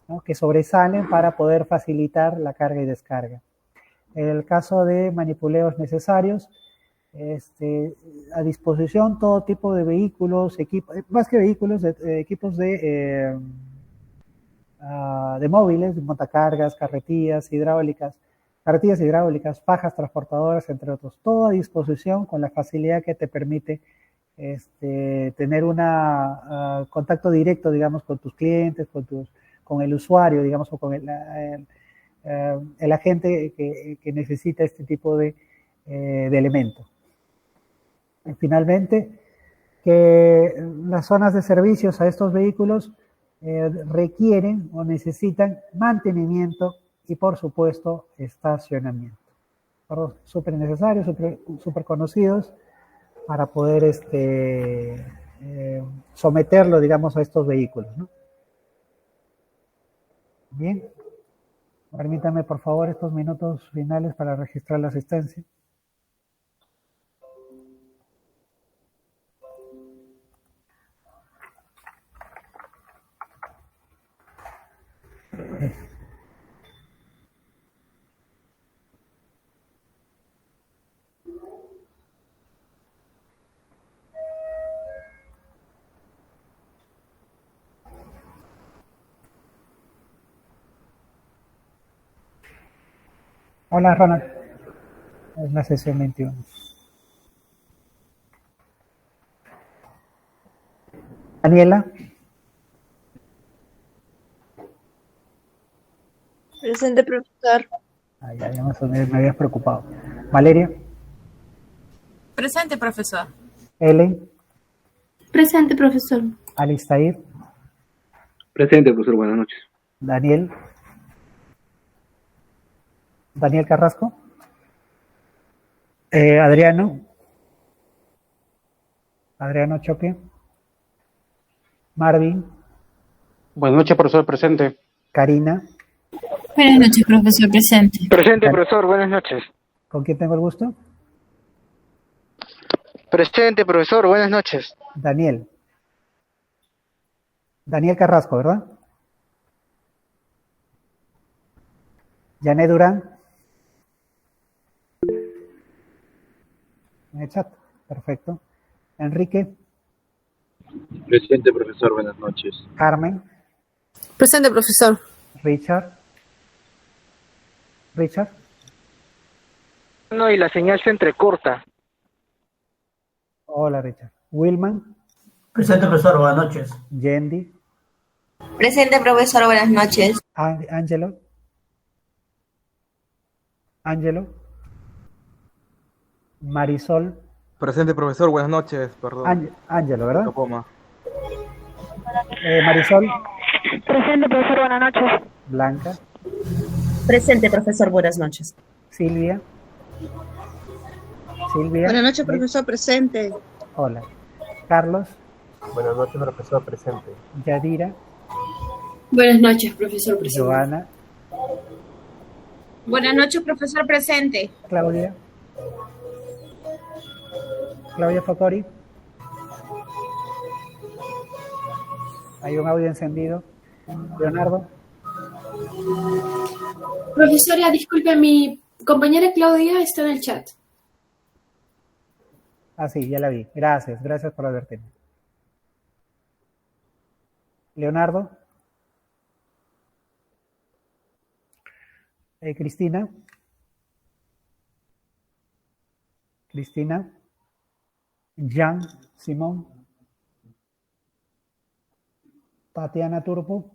¿no? Que sobresalen para poder facilitar la carga y descarga. En el caso de manipuleos necesarios, a disposición todo tipo de vehículos, más que vehículos, equipos de móviles, montacargas, carretillas hidráulicas, fajas transportadoras, entre otros. Todo a disposición con la facilidad que te permite tener un contacto directo, digamos, con tus clientes, con el usuario, digamos, o con el agente que necesita este tipo de elementos. Y finalmente, que las zonas de servicios a estos vehículos requieren o necesitan mantenimiento y, por supuesto, estacionamiento. Súper necesarios, súper conocidos para poder someterlo, digamos, a estos vehículos, ¿no? Bien. Permítame, por favor, estos minutos finales para registrar la asistencia. Hola, Ronald. Es la sesión 21. Daniela. Presente, profesor. Me habías preocupado. Valeria. Presente, profesor. Ellen. Presente, profesor. Alistair. Presente, profesor. Buenas noches. Daniel. Daniel Carrasco. Adriano. Adriano Choque. Marvin. Buenas noches, profesor. Presente. Karina. Buenas noches, profesor. Presente. Presente, profesor. Buenas noches. ¿Con quién tengo el gusto? Presente, profesor. Buenas noches. Daniel. Daniel Carrasco, ¿verdad? Janet Durán. En el chat. Perfecto. Enrique. Presente, profesor. Buenas noches. Carmen. Presente, profesor. Richard. Richard. No, y la señal se entrecorta. Hola, Richard. Wilman. Presente, profesor. Buenas noches. Yendi. Presente, profesor. Buenas noches. Ángelo. Ángelo. Marisol. Presente, profesor. Buenas noches. Perdón. Ángelo, ¿verdad? Marisol. Presente, profesor. Buenas noches. Blanca. Presente, profesor. Buenas noches. Silvia. Silvia. Buenas noches, profesor. Presente. Hola. Carlos. Buenas noches, profesor. Presente. Yadira. Buenas noches, profesor. Presente. Joana. Buenas noches, profesor. Presente. Claudia. Claudia Facori. Hay un audio encendido. Leonardo. Profesora, disculpe, mi compañera Claudia está en el chat. Ah, sí, ya la vi. Gracias por advertirme. Leonardo. Cristina. Cristina. Jan Simón. Tatiana Turpo.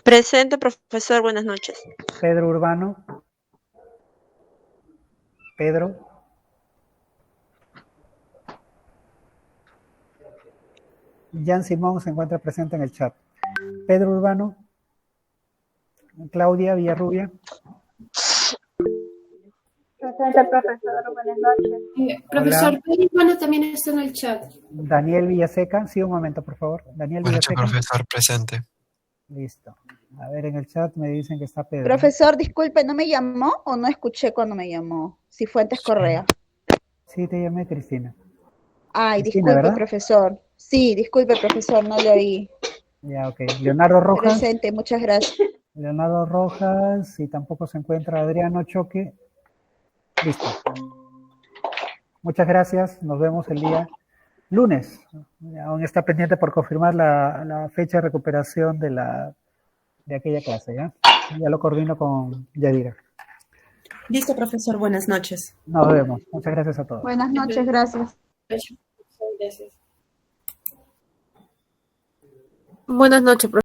Presente, profesor. Buenas noches. Pedro Urbano. Pedro. Jan Simón se encuentra presente en el chat. Pedro Urbano. Claudia Villarrubia. Presente, profesor. Buenas noches. Profesor, Pedro Urbano también está en el chat. Daniel Villaseca. Sí, un momento, por favor. Daniel Buenas Villaseca. noches, profesor. Presente. Listo. A ver, en el chat me dicen que está Pedro. Profesor, disculpe, ¿no me llamó o no escuché cuando me llamó? Cifuentes Correa. Sí, te llamé, Cristina. Ay, Cristina, disculpe, ¿verdad? profesor. Sí, disculpe, profesor, no le oí. Ya, ok. Leonardo Rojas. Presente, muchas gracias. Leonardo Rojas, y tampoco se encuentra Adriano Choque. Listo. Muchas gracias. Nos vemos el día lunes. Aún está pendiente por confirmar la fecha de recuperación de aquella clase, ¿ya? Ya lo coordino con Yadira. Listo, profesor. Buenas noches. Nos vemos. Muchas gracias a todos. Buenas noches, gracias. Gracias. Buenas noches, profesor.